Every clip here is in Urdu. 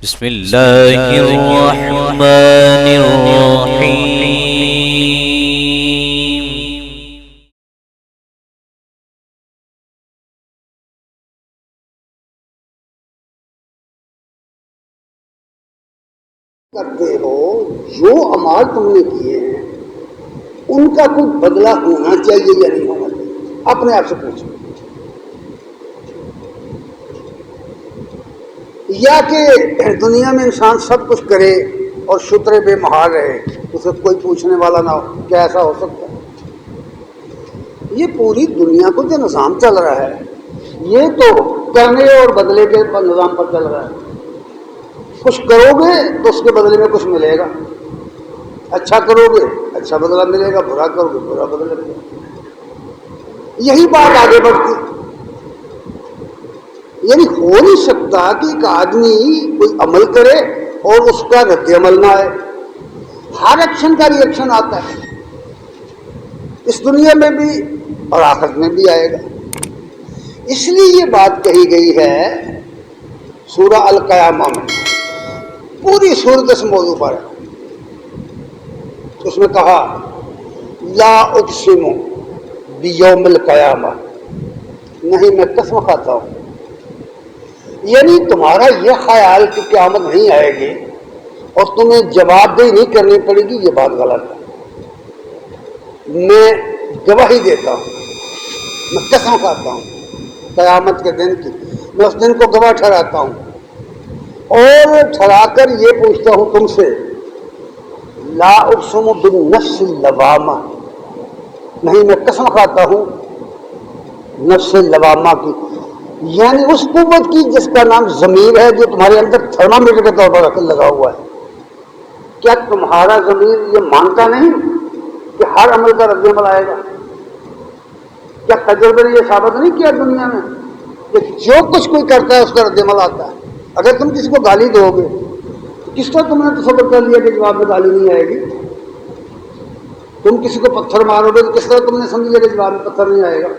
بسم اللہ الرحمن الرحیم۔ کرتے ہو جو اعمال تم نے کیے ہیں ان کا کوئی بدلہ ہونا چاہیے یا نہیں ہونا چاہیے؟ اپنے آپ سے پوچھو، یا کہ دنیا میں انسان سب کچھ کرے اور شتر بے مہار رہے، اسے کوئی پوچھنے والا نہ ہو؟ کیا ایسا ہو سکتا ہے؟ یہ پوری دنیا کو جو نظام چل رہا ہے یہ تو کرنے اور بدلے کے نظام پر چل رہا ہے۔ کچھ کرو گے تو اس کے بدلے میں کچھ ملے گا، اچھا کرو گے اچھا بدلہ ملے گا، برا کرو گے برا بدلہ ملے گا۔ یہی بات آگے بڑھتی، یعنی ہو نہیں سکتا کہ ایک آدمی کوئی عمل کرے اور اس کا رد عمل نہ آئے۔ ہر ایکشن کا ری ایکشن آتا ہے، اس دنیا میں بھی اور آخرت میں بھی آئے گا۔ اس لیے یہ بات کہی گئی ہے سورہ القیامہ میں، پوری سورت اس موضوع پر ہے۔ اس میں کہا لا اقسم بیوم القیامہ، نہیں میں قسم کھاتا ہوں، یعنی تمہارا یہ خیال کہ قیامت نہیں آئے گی اور تمہیں جواب دہی نہیں کرنی پڑے گی، یہ بات غلط ہے۔ میں گواہی دیتا ہوں، میں قسم کھاتا ہوں قیامت کے دن کی، میں اس دن کو گواہ ٹھہراتا ہوں اور ٹھہرا کر یہ پوچھتا ہوں تم سے لا اقسم بالنفس اللوامہ، نہیں میں قسم کھاتا ہوں نفس لوامہ کی، یعنی اس قوت کی جس کا نام ضمیر ہے، جو تمہارے اندر تھرمامیٹر کے طور پر لگا ہوا ہے۔ کیا تمہارا ضمیر یہ مانتا نہیں کہ ہر عمل کا رد عمل آئے گا؟ کیا تجربے نے یہ ثابت نہیں کیا دنیا میں کہ جو کچھ کوئی کرتا ہے اس کا رد عمل آتا ہے؟ اگر تم کسی کو گالی دو گے تو کس طرح تم نے تصور کر لیا کہ جواب میں گالی نہیں آئے گی؟ تم کسی کو پتھر مارو گے تو کس طرح تم نے سمجھ لیا کہ جواب میں پتھر نہیں آئے گا؟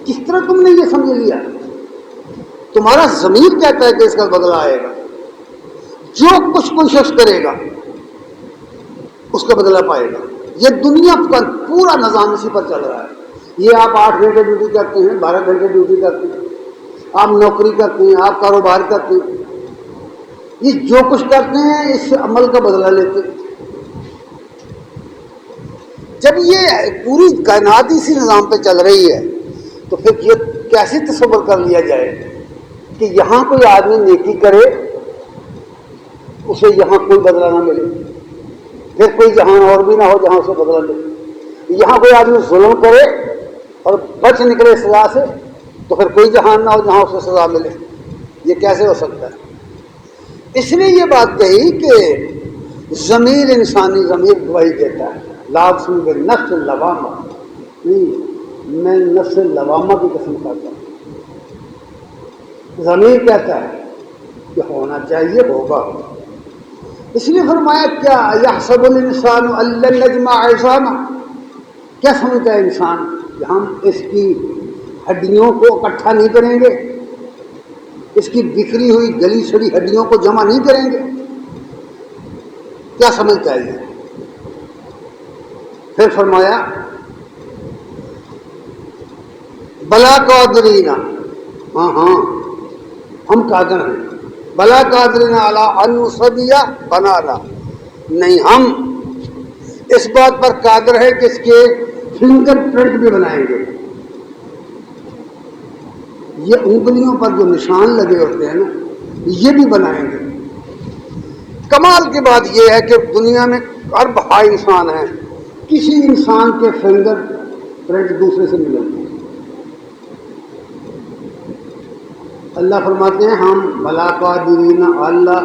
کس طرح تم نے یہ سمجھ لیا؟ تمہارا ضمیر کہتا ہے کہ اس کا بدلہ آئے گا۔ جو کچھ کوئی شخص کرے گا اس کا بدلہ پائے گا۔ یہ دنیا کا پورا نظام اسی پر چل رہا ہے۔ یہ آپ 8 گھنٹے ڈیوٹی کرتے ہیں، 12 گھنٹے ڈیوٹی کرتے ہیں، آپ نوکری کرتے ہیں، آپ کاروبار کرتے ہیں، یہ جو کچھ کرتے ہیں اس عمل کا بدلہ لیتے ہیں۔ جب یہ پوری کائنات اسی نظام پہ چل رہی ہے تو پھر یہ کیسے تصور کر لیا جائے کہ یہاں کوئی آدمی نیکی کرے اسے یہاں کوئی بدلہ نہ ملے، پھر کوئی جہاں اور بھی نہ ہو جہاں اسے بدلہ ملے؟ یہاں کوئی آدمی ظلم کرے اور بچ نکلے سزا سے تو پھر کوئی جہان نہ ہو جہاں اسے سزا ملے؟ یہ کیسے ہو سکتا ہے؟ اس لیے یہ بات کہی کہ ضمیر انسانی ضمیر گواہی دیتا ہے، لا اقسم بالنفس اللوامہ، نہیں میں نفس لوامہ کی قسم کھاتا ہوں۔ ضمیر کہتا ہے کہ ہونا چاہیے ہوگا۔ اس لیے فرمایا کیا یحسب الانسان ان لن نجمع عظامہ، کیا سمجھتا ہے انسان کہ ہم اس کی ہڈیوں کو اکٹھا نہیں کریں گے، اس کی بکھری ہوئی گلی سڑی ہڈیوں کو جمع نہیں کریں گے؟ کیا سمجھتا ہے یہ؟ پھر فرمایا بلا قادرین، ہاں ہم قادر ہیں، بلا قادرین علی ان نصوی بنانا، نہیں ہم اس بات پر قادر ہے کہ اس کے فنگر پرنٹ بھی بنائیں گے۔ یہ انگلیوں پر جو نشان لگے ہوتے ہیں نا یہ بھی بنائیں گے۔ کمال کی بات یہ ہے کہ دنیا میں ارب ہا انسان ہیں، کسی انسان کے فنگر پرنٹ دوسرے سے ملیں گے۔ اللہ فرماتے ہیں ہم بلا قادرین علی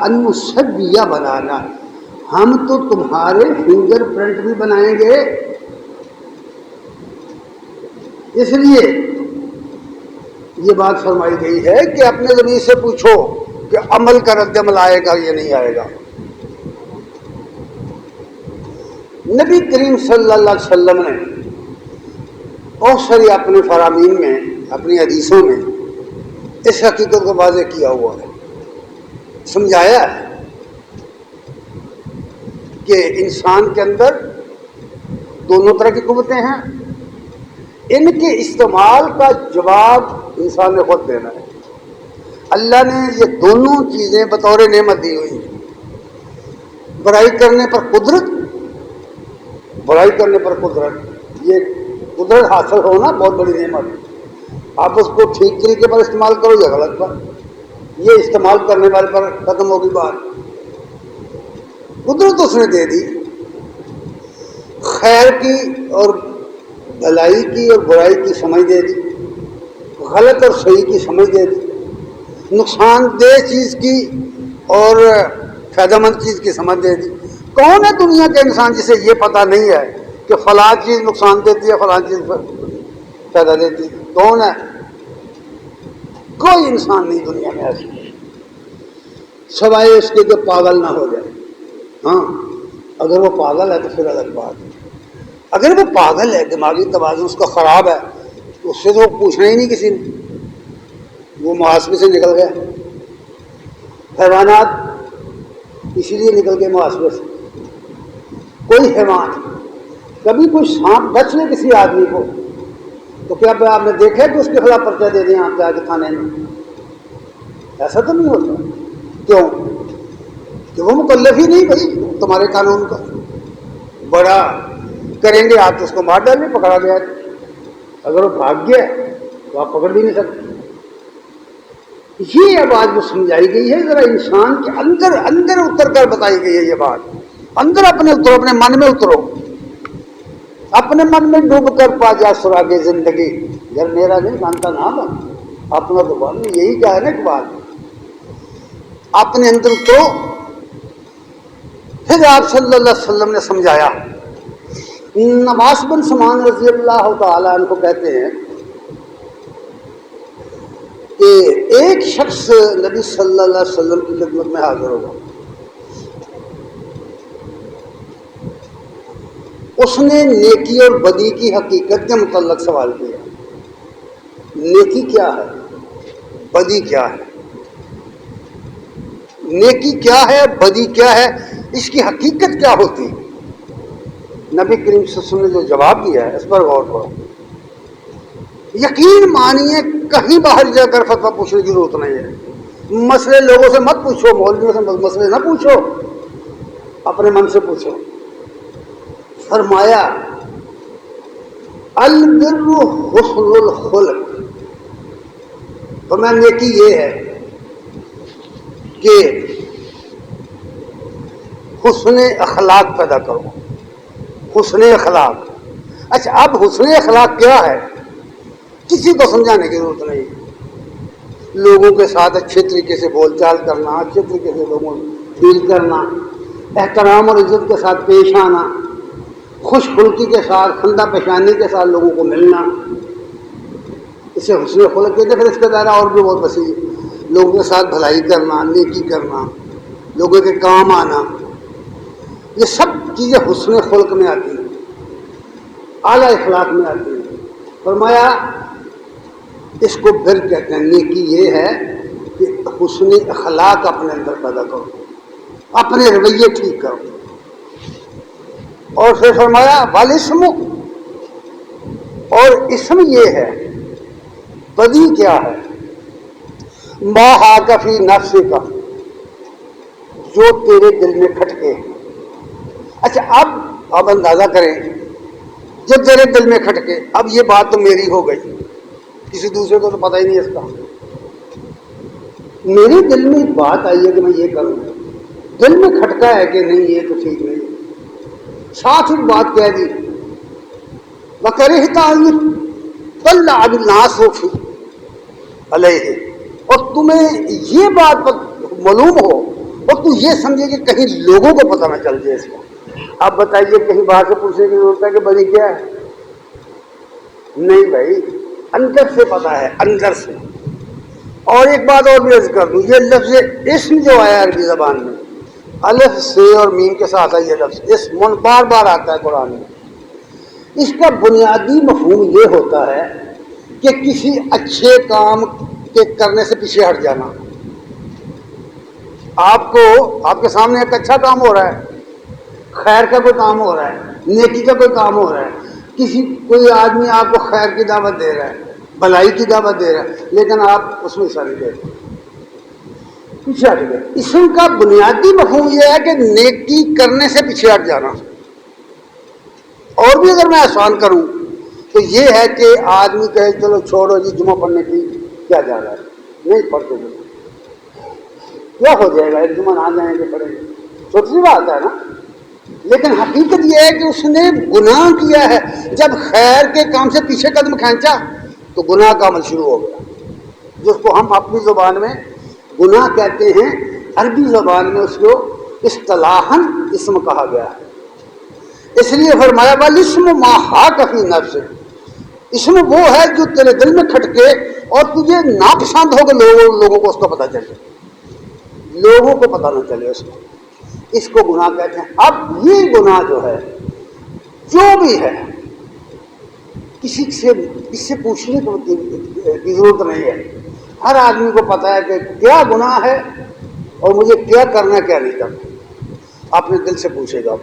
ان نصوی بنانا، ہم تو تمہارے فنگر پرنٹ بھی بنائیں گے۔ اس لیے یہ بات فرمائی گئی ہے کہ اپنے ضمیر سے پوچھو کہ عمل کا رد عمل آئے گا یا نہیں آئے گا۔ نبی کریم صلی اللہ علیہ وسلم نے بہت ساری اپنے فرامین میں، اپنی حدیثوں میں اس حقیقت کو واضح کیا ہوا ہے، سمجھایا ہے کہ انسان کے اندر دونوں طرح کی قوتیں ہیں، ان کے استعمال کا جواب انسان نے خود دینا ہے۔ اللہ نے یہ دونوں چیزیں بطور نعمت دی ہوئی ہیں، برائی کرنے پر قدرت، برائی کرنے پر قدرت، یہ قدرت حاصل ہونا بہت بڑی نعمت ہے۔ آپ اس کو ٹھیک طریقے پر استعمال کرو یا غلط پر، یہ استعمال کرنے والے پر ختم ہوگی بات۔ قدرت اس نے دے دی، خیر کی اور بھلائی کی اور برائی کی سمجھ دے دی، غلط اور صحیح کی سمجھ دے دی، نقصان دہ چیز کی اور فائدہ مند چیز کی سمجھ دے دی۔ کون ہے دنیا کے انسان جسے یہ پتہ نہیں ہے کہ فلاں چیز نقصان دیتی ہے، فلاں چیز فائدہ دیتی ہے؟ کون ہے؟ کوئی انسان نہیں دنیا میں ایسی، سوائے اس کے کہ پاگل نہ ہو جائے۔ ہاں، اگر وہ پاگل ہے تو پھر الگ بات ہے۔ اگر وہ پاگل ہے، دماغی توازن اس کا خراب ہے، تو اس سے تو پوچھنا ہی نہیں کسی نے، وہ محاسبے سے نکل گئے۔ حیوانات اسی لیے نکل گئے محاسبے سے۔ کوئی حیوان، کبھی کوئی سانپ بچ لے کسی آدمی کو تو کیا آپ نے دیکھا کہ اس کے خلاف پرچہ دے دیں آپ جا کے تھانے میں؟ ایسا تو نہیں ہوتا۔ کیوں؟ کہ وہ مکلف ہی نہیں بھائی تمہارے قانون کا، بڑا کریں گے آپ تو اس کو مار ڈالیں، پکڑا گیا۔ اگر وہ بھاگ گیا تو آپ پکڑ بھی نہیں سکتے۔ یہ اب آج جو سمجھائی گئی ہے، ذرا انسان کے اندر اندر اتر کر بتائی گئی ہے یہ بات۔ اندر اپنے اترو، اپنے من میں اترو، اپنے من میں ڈوب کر پا جا سراغ زندگی۔ یار میرا نہیں مانتا نا بن، اپنا تو بن، یہی کیا ہے نا کہ بات، اپنے اندر اترو۔ پھر آپ صلی اللہ علیہ وسلم نے سمجھایا۔ نواس بن سمان رضی اللہ تعالیٰ عنہ کو کہتے ہیں کہ ایک شخص نبی صلی اللہ علیہ وسلم کی خدمت میں حاضر ہوگا، اس نے نیکی اور بدی کی حقیقت کے متعلق سوال کیا۔ نیکی کیا ہے؟ بدی کیا ہے؟ نیکی کیا ہے؟ بدی کیا ہے؟ اس کی حقیقت کیا ہوتی؟ نبی کریم صلی اللہ علیہ وسلم نے جو جواب دیا ہے اس پر غور کرو۔ یقین مانیے کہیں باہر جا کر فتویٰ پوچھنے کی ضرورت نہیں ہے۔ مسئلے لوگوں سے مت پوچھو، مولویوں سے مسئلے نہ پوچھو، اپنے من سے پوچھو۔ فرمایا البر حسن الخلق، تو میں نیکی یہ ہے کہ حسن اخلاق پیدا کرو، حسن اخلاق۔ اچھا اب حسن اخلاق کیا ہے کسی کو سمجھانے کی ضرورت نہیں۔ لوگوں کے ساتھ اچھے طریقے سے بول چال کرنا، اچھے طریقے سے لوگوں ڈیل کرنا، احترام اور عزت کے ساتھ پیش آنا، خوش خلقی کے ساتھ، خندہ پیشانی کے ساتھ لوگوں کو ملنا، اسے حسن خلق کہتے ہیں۔ پھر اس کا دائرہ اور بھی بہت وسیع ہے۔ لوگوں کے ساتھ بھلائی کرنا، نیکی کرنا، لوگوں کے کام آنا، یہ سب چیزیں حسن خلق میں آتی ہیں، اعلیٰ اخلاق میں آتی ہیں۔ فرمایا اس کو بر کہتے ہیں۔ نیکی یہ ہے کہ حسن اخلاق اپنے اندر پیدا کرو، اپنے رویے ٹھیک کرو۔ اور پھر فرمایا والاسم، اور اسم یہ ہے، بدی کیا ہے؟ ما حاک فی نفس کا، جو تیرے دل میں کھٹکے۔ اچھا اب اندازہ کریں، جو تیرے دل میں کھٹکے، اب یہ بات تو میری ہو گئی، کسی دوسرے کو تو پتہ ہی نہیں اس کا۔ میرے دل میں ایک بات آئی ہے کہ میں یہ کروں، دل میں کھٹکا ہے کہ نہیں یہ تو ٹھیک نہیں، ساتھ ایک بات کہہ دی، وَكَرِهْتَ أَن يُطَّلَّعَ النَّاسُ عَلَيْهِ، اور تمہیں یہ بات معلوم ہو اور تو یہ سمجھے کہ کہیں لوگوں کو پتہ نہ چل جائے اس کا۔ اب بتائیے کہیں باہر سے پوچھنے کی ضرورت ہے کہ بدی کیا ہے؟ نہیں بھائی، اندر سے پتہ ہے، اندر سے۔ اور ایک بات اور بھی عرض کر دوں، یہ لفظ اسم جو آیا عربی زبان میں، الف سے اور میم کے ساتھ یہ لفظ اسم بار بار آتا ہے قرآن میں، اس کا بنیادی مفہوم یہ ہوتا ہے کہ کسی اچھے کام کے کرنے سے پیچھے ہٹ جانا. آپ کے سامنے ایک اچھا کام ہو رہا ہے, خیر کا کوئی کام ہو رہا ہے, نیکی کا کوئی کام ہو رہا ہے, کوئی آدمی آپ کو خیر کی دعوت دے رہا ہے, بھلائی کی دعوت دے رہا ہے, لیکن آپ اس میں حصہ نہیں دیتے, پیچھے ہٹ گئے. اسم کا بنیادی مفہوم یہ ہے کہ نیکی کرنے سے پیچھے ہٹ جانا. اور بھی اگر میں آسان کروں تو یہ ہے کہ آدمی کہے چلو چھوڑو جی, جمعہ پڑھنے کی کیا جا رہا ہے, نہیں پڑھتے جمعہ, کیا ہو جائے گا, ایک جمعہ نہ جائیں گے پڑھیں گے, چھوٹی سی بات ہے نا. لیکن حقیقت یہ ہے کہ اس نے گناہ کیا ہے. جب خیر کے کام سے پیچھے قدم کھینچا تو گناہ کا عمل شروع ہو گیا, جس کو ہم اپنی زبان میں گناہ کہتے ہیں, عربی زبان میں اس کو اصطلاحاً اسم کہا گیا ہے. اس لیے فرمایا والاسم ما حاک فی نفس, اسم وہ ہے جو تیرے دل میں کھٹکے اور تجھے ناپسند ہو کہ لوگوں کو اس کو پتہ چلے, لوگوں کو پتہ نہ چلے اس کو گناہ کہتے ہیں. اب یہ گناہ جو ہے, جو بھی ہے, کسی سے پوچھنے کی ضرورت نہیں ہے. ہر آدمی کو پتہ ہے کہ کیا گناہ ہے اور مجھے کیا کرنا کیا نہیں کرنا, اپنے دل سے پوچھے گا.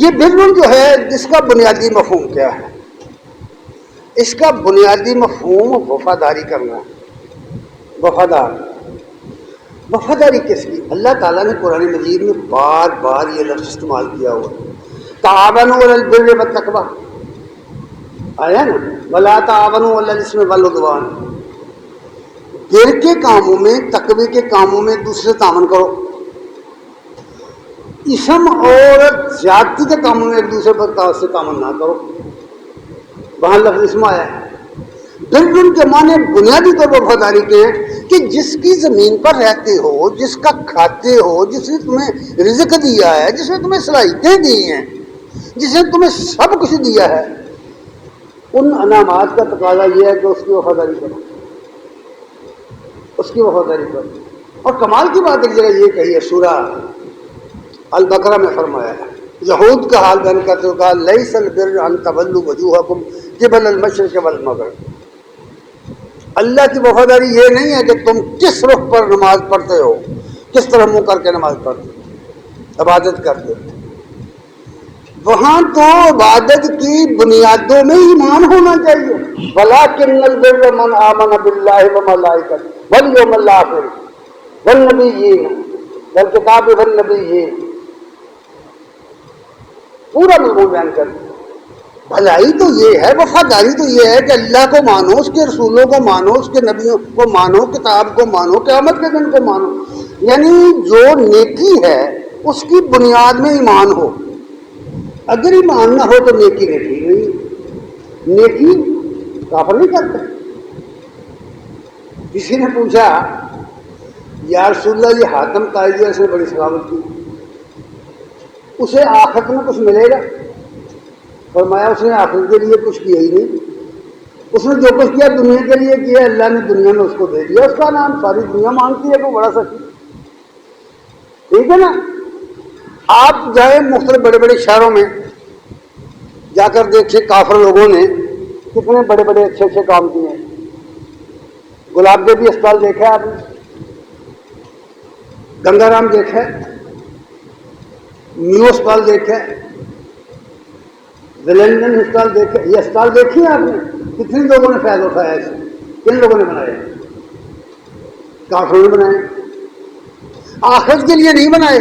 یہ بر جو ہے جس کا بنیادی مفہوم کیا ہے, اس کا بنیادی مفہوم وفاداری کرنا ہے. وفاداری کس کی؟ اللہ تعالیٰ نے قرآن مجید میں بار بار یہ لفظ استعمال کیا ہوا ہے. تعاونوا علی البر والتقوی آیا نا, ولا تعاونوا علی الاثم والعدوان. بر کے کاموں میں, تقوی کے کاموں میں دوسرے تعاون کرو, اسم اور زیادتی کے کاموں میں ایک دوسرے پر سے تعاون نہ کرو. وہاں لفظ اسم آیا ہے. بر کے معنی بنیادی طور پر وفاداری کے ہیں کہ جس کی زمین پر رہتے ہو, جس کا کھاتے ہو, جس نے تمہیں رزق دیا ہے, جس نے تمہیں صلاحیتیں دی ہیں, جس نے تمہیں سب کچھ دیا ہے, ان انعامات کا تقاضا یہ ہے کہ اس کی وفاداری کرو, اس کی وفاداری کرو. اور کمال کی بات ایک جگہ یہ کہی ہے, سورہ البقرہ میں فرمایا ہے, یہود کا حال بیان کرتے ہوئے کہا لیس البر ان تولوا وجوہکم قبل المشرق والمغرب. اللہ کی وفاداری یہ نہیں ہے کہ تم کس رخ پر نماز پڑھتے ہو, کس طرح منہ کر کے نماز پڑھتے ہو, عبادت کرتے ہو. وہاں تو عبادت کی بنیادوں میں ایمان ہونا چاہیے. ولکن البر من آمن باللہ وملائکتہ والیوم الآخر والنبیین والکتاب والنبیین, پورا مضمون بیان کر دیا. بھلائی تو یہ ہے, وفاداری تو یہ ہے کہ اللہ کو مانو, اس کے رسولوں کو مانو, اس کے نبیوں کو مانو, کتاب کو مانو, قیامت کے دن کو مانو. یعنی جو نیکی ہے اس کی بنیاد میں ایمان ہو. اگر ایمان نہ ہو تو نیکی نہیں. نیکی کافر نہیں کرتا. کسی نے پوچھا یا رسول اللہ یہ حاتم تائی اس نے بڑی سخاوت کی, اسے آخرت میں کچھ ملے گا؟ فرمایا اس نے آخرت کے لیے کچھ کیا ہی نہیں. اس نے جو کچھ کیا دنیا کے لیے کیا, اللہ نے دنیا میں اس کو دے دیا. اس کا نام ساری دنیا مانگتی ہے کہ بڑا سچ, ٹھیک ہے نا. آپ جائیں مختلف بڑے بڑے شہروں میں جا کر دیکھیں کافر لوگوں نے کتنے بڑے بڑے اچھے اچھے کام کیے ہیں. گلاب دیوی اسپتال دیکھا ہے آپ نے, گنگا رام دیکھا ہے, نیو اسپتال دیکھا ہے, ولنگٹن اسپتال دیکھا, یہ اسپتال دیکھی ہے آپ نے. کتنے لوگوں نے فائدہ اٹھایا اسے, کن لوگوں نے بنائے؟ کافروں نے بنائے. آخرت کے لیے نہیں بنائے,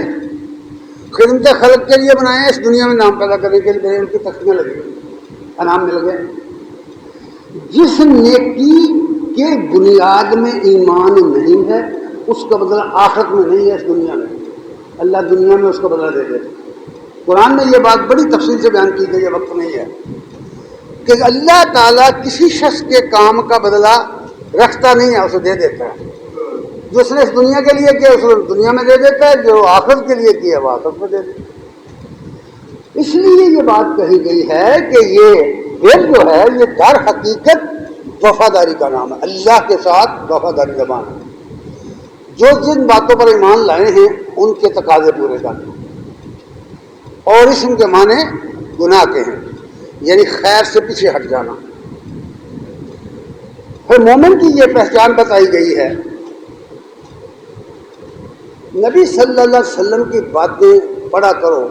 خدمت خلق کے لیے بنائے, اس دنیا میں نام پیدا کرنے کے لیے. ان کی تختیاں لگی, انعام مل گئے. جس نیکی کے بنیاد میں ایمان نہیں ہے اس کا بدلہ آخرت میں نہیں ہے, اس دنیا میں. اللہ دنیا میں اس کا بدلہ دے دیتا. قرآن میں یہ بات بڑی تفصیل سے بیان کی گئی ہے, وقت نہیں ہے, کہ اللہ تعالیٰ کسی شخص کے کام کا بدلہ رکھتا نہیں ہے, اسے دے دیتا ہے. جو اس نے اس دنیا کے لیے کیا اس نے دنیا میں دے دیتا ہے, جو آخرت کے لیے کیا وہ آخرت میں دے دیتا ہے. اس لیے یہ بات کہی گئی ہے کہ یہ بر جو ہے یہ در حقیقت وفاداری کا نام ہے. اللہ کے ساتھ وفاداری زبان ہے. جو جن باتوں پر ایمان لائے ہیں ان کے تقاضے پورے کرنا. اور اسم کے معنی گناہ کے ہیں, یعنی خیر سے پیچھے ہٹ جانا. پھر مومن کی یہ پہچان بتائی گئی ہے. نبی صلی اللہ علیہ وسلم کی باتیں پڑھا کرو،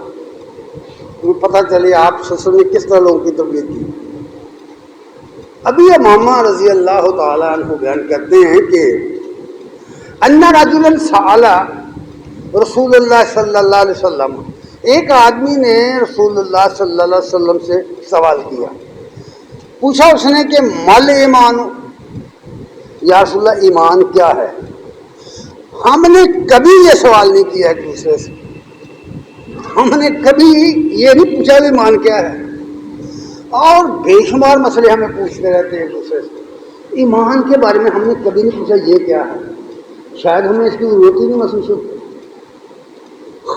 تمہیں پتہ چلے آپ سسر نے کس طرح لوگوں کی تربیت کی. ابھی امامہ رضی اللہ تعالیٰ عنہ بیان کرتے ہیں کہ ان رجلا سأل رسول اللہ صلی اللہ علیہ وسلم، ایک آدمی نے رسول اللہ صلی اللہ علیہ وسلم سے سوال کیا. پوچھا اس نے کہ مل ایمان، یا رسول اللہ ایمان کیا ہے؟ ہم نے کبھی یہ سوال نہیں کیا ایک دوسرے سے، ہم نے کبھی یہ نہیں پوچھا ایمان کیا ہے. اور بے شمار مسئلے ہمیں پوچھتے رہتے ہیں ایک دوسرے سے، ایمان کے بارے میں ہم نے کبھی نہیں پوچھا یہ کیا ہے. شاید ہمیں اس کی ضرورت ہی نہیں محسوس ہوتی.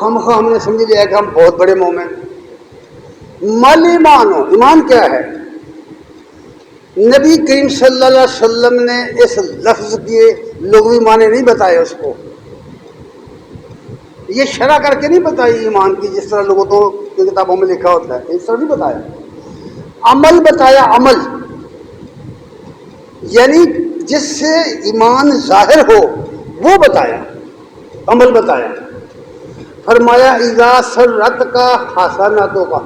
ہم نے سمجھ لیا کہ ہم بہت بڑے مومن. مل ایمان ہو، ایمان کیا ہے؟ نبی کریم صلی اللہ علیہ وسلم نے اس لفظ کے لغوی معنی نہیں بتائے اس کو، یہ شرح کر کے نہیں بتائی ایمان کی جس طرح لغتوں کی کتابوں میں لکھا ہوتا ہے، اس طرح نہیں بتایا. عمل بتایا، عمل یعنی جس سے ایمان ظاہر ہو وہ بتایا، عمل بتایا. فرمایا اذا سرت کا حسناتوں کا،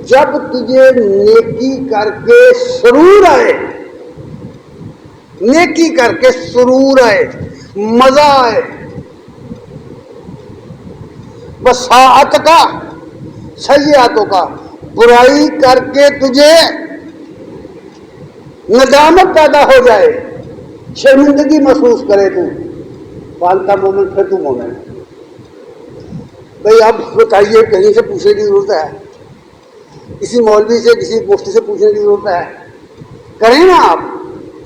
جب تجھے نیکی کر کے سرور آئے، نیکی کر کے سرور آئے، مزہ آئے. وساعت کا، سیئاتوں کا، برائی کر کے تجھے ندامت پیدا ہو جائے، شرمندگی محسوس کرے تو فانتا مومن، پھر تو مومن. بھئی اب بتائیے، کہیں سے پوچھنے کی ضرورت ہے؟ کسی مولوی سے، کسی مفتی سے پوچھنے کی ضرورت ہے؟ کریں نا آپ.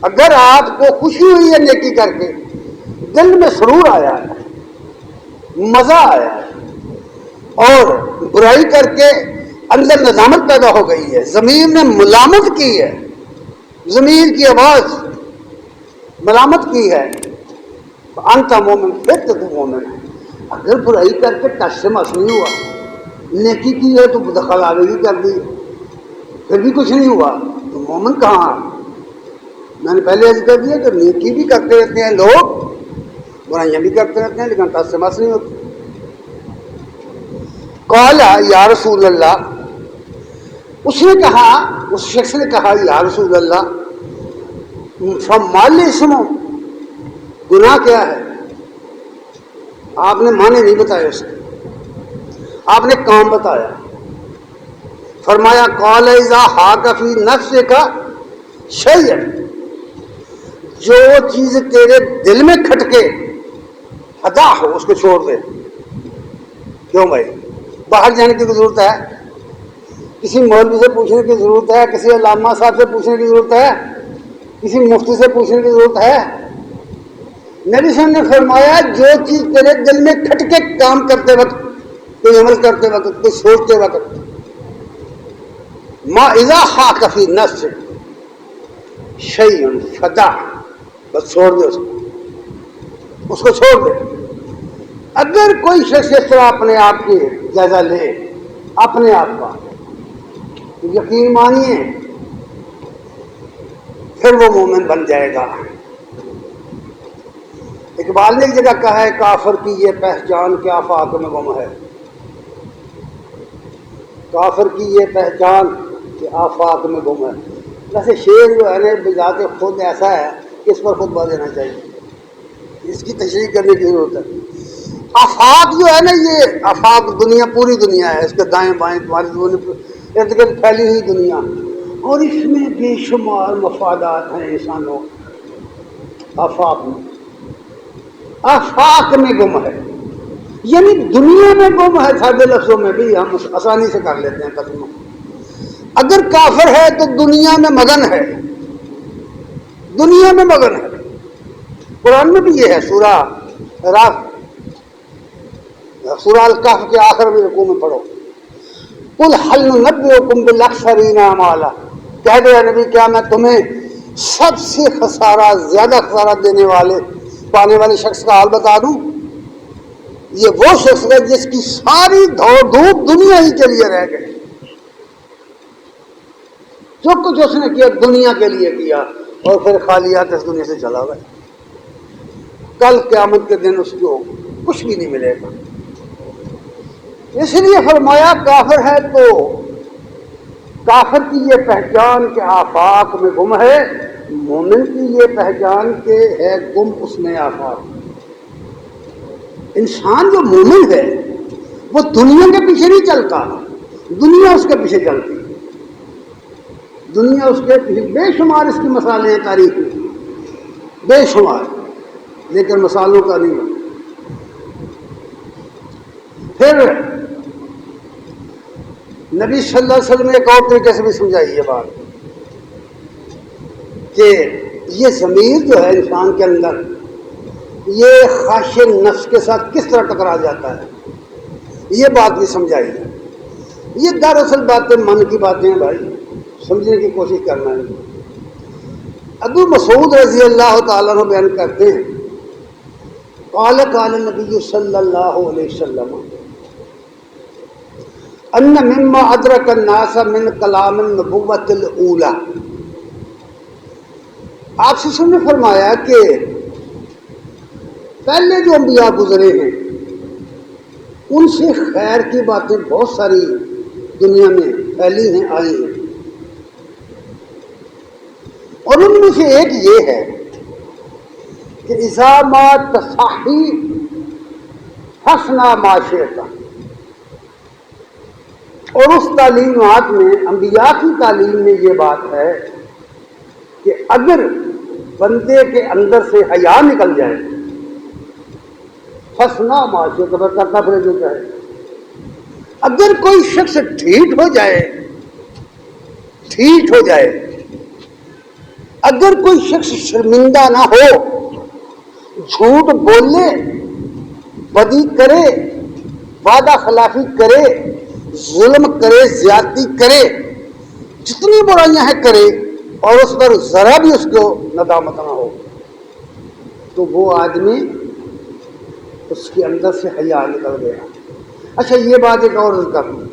اگر آپ کو خوشی ہوئی ہے نیکی کر کے، دل میں سرور آیا ہے، مزہ آیا ہے، اور برائی کر کے اندر ندامت پیدا ہو گئی ہے، ضمیر نے ملامت کی ہے، ضمیر کی آواز ملامت کی ہے، انت مومن، پھر تو مومن ہے. اگر برائی کر کے ٹچ سے مس نہیں ہوا، نیکی کی ہے تو دخل آگے کر دی، پھر بھی کچھ نہیں ہوا، تو مومن کہاں؟ میں نے پہلے عرض کر دیا کہ نیکی بھی کرتے رہتے ہیں لوگ، برائیاں بھی کرتے رہتے ہیں، لیکن ٹچ سے مس نہیں ہوتی. قال یا رسول اللہ، اس نے کہا، اس شخص نے کہا یا رسول اللہ، فمال اسم، گناہ کیا ہے؟ آپ نے معنی نہیں بتایا اس کے، آپ نے کام بتایا. فرمایا قال اذا حاک فی نفسک شیء، جو چیز تیرے دل میں کھٹکے، فدا ہو، اس کو چھوڑ دے. کیوں بھائی؟ باہر جانے کی ضرورت ہے؟ کسی مولوی سے پوچھنے کی ضرورت ہے؟ کسی علامہ صاحب سے پوچھنے کی ضرورت ہے؟ کسی مفتی سے پوچھنے کی ضرورت ہے؟ نبی صلی اللہ علیہ وسلم نے فرمایا جو چیز تیرے دل میں کھٹکے، کام کرتے وقت، کوئی عمل کرتے وقت، کوئی سوچتے وقت، ما اذا حاک فی نفسک شیء فدع، بس چھوڑ دے اس کو چھوڑ دے. اگر کوئی شخص اس طرح اپنے آپ کی جائزہ لے، اپنے آپ کا، تو یقین مانیے پھر وہ مومن بن جائے گا. اقبال نے ایک جگہ کہا ہے کافر کی یہ پہچان کہ آفاق میں گم ہے، کافر کی یہ پہچان کہ آفاق میں گم ہے. ویسے شعر جو ہے نا بذات خود ایسا ہے کہ اس پر خطبہ دینا چاہیے، اس کی تشریح کرنے کی ضرورت ہے. آفاق جو ہے نا، یہ آفاق دنیا، پوری دنیا ہے، اس کے دائیں بائیں تمہاری ارد گرد پھیلی ہوئی دنیا، اور اس میں بے شمار مفادات ہیں انسانوں. آفاق میں گم ہے، یعنی دنیا میں گم ہے. سادے لفظوں میں بھی ہم آسانی سے کر لیتے ہیں ترجمہ. اگر کافر ہے تو دنیا میں مگن ہے، دنیا میں مگن ہے. قرآن میں بھی یہ ہے، سورہ الکہف کے آخر میں رکوع میں پڑھو، قل هل ننبئکم بالاخسرین اعمالا، کہہ دو نبی کیا میں تمہیں سب سے خسارہ، زیادہ خسارہ دینے والے، پانے والے شخص کا حال بتا دوں؟ یہ وہ شخص ہے جس کی ساری دوڑ دھوپ دنیا ہی کے لیے رہ گئی. جو کچھ اس نے کیا دنیا کے لیے کیا، اور پھر خالیات اس دنیا سے چلا گیا. کل قیامت کے دن اس کو کچھ بھی نہیں ملے گا. اس لیے فرمایا کافر ہے تو کافر کی یہ پہچان کہ آفاق میں گم ہے، مومن کی یہ پہچان کہ ہے گم اس میں آفاق. انسان جو مومن ہے وہ دنیا کے پیچھے نہیں چلتا، دنیا اس کے پیچھے چلتی. دنیا اس کے پیچھے بے شمار اس کی مثالیں ہیں تاریخ میں، بے شمار، لیکن مثالوں کا نہیں بنا. پھر نبی صلی اللہ علیہ وسلم نے ایک اور طریقے سے بھی سمجھائی یہ بات کہ یہ ضمیر جو ہے انسان کے اندر، یہ خواہش نفس کے ساتھ کس طرح ٹکرا جاتا ہے، یہ بات بھی سمجھائی ہے. یہ دراصل باتیں من کی باتیں ہیں بھائی، سمجھنے کی کوشش کرنا ہے. ابو مسعود رضی اللہ تعالیٰ عنہ بیان کرتے ہیں قال قال النبی صلی اللہ علیہ وسلم ان مما ادرک الناس من کلام النبوۃ الاولی. آپ سے نے فرمایا کہ پہلے جو انبیاء گزرے ہیں ان سے خیر کی باتیں بہت ساری دنیا میں پھیلی ہیں، آئی ہیں، اور ان میں سے ایک یہ ہے کہ اذا ما تصحی حسنا ما شئت. اور اس تعلیمات میں، انبیاء کی تعلیم میں یہ بات ہے کہ اگر بندے کے اندر سے حیا نکل جائے، حسنا ما شئت کرتا پھر جو چاہے. اگر کوئی شخص ٹھیٹ ہو جائے، اگر کوئی شخص شرمندہ نہ ہو، جھوٹ بولے، بدی کرے، وعدہ خلافی کرے، ظلم کرے، زیادتی کرے، جتنی برائیاں ہیں کرے، اور اس پر ذرا بھی اس کو ندامت نہ ہو، تو وہ آدمی اس کے اندر سے حیا نکل گیا. اچھا یہ بات ایک اور کر دوں،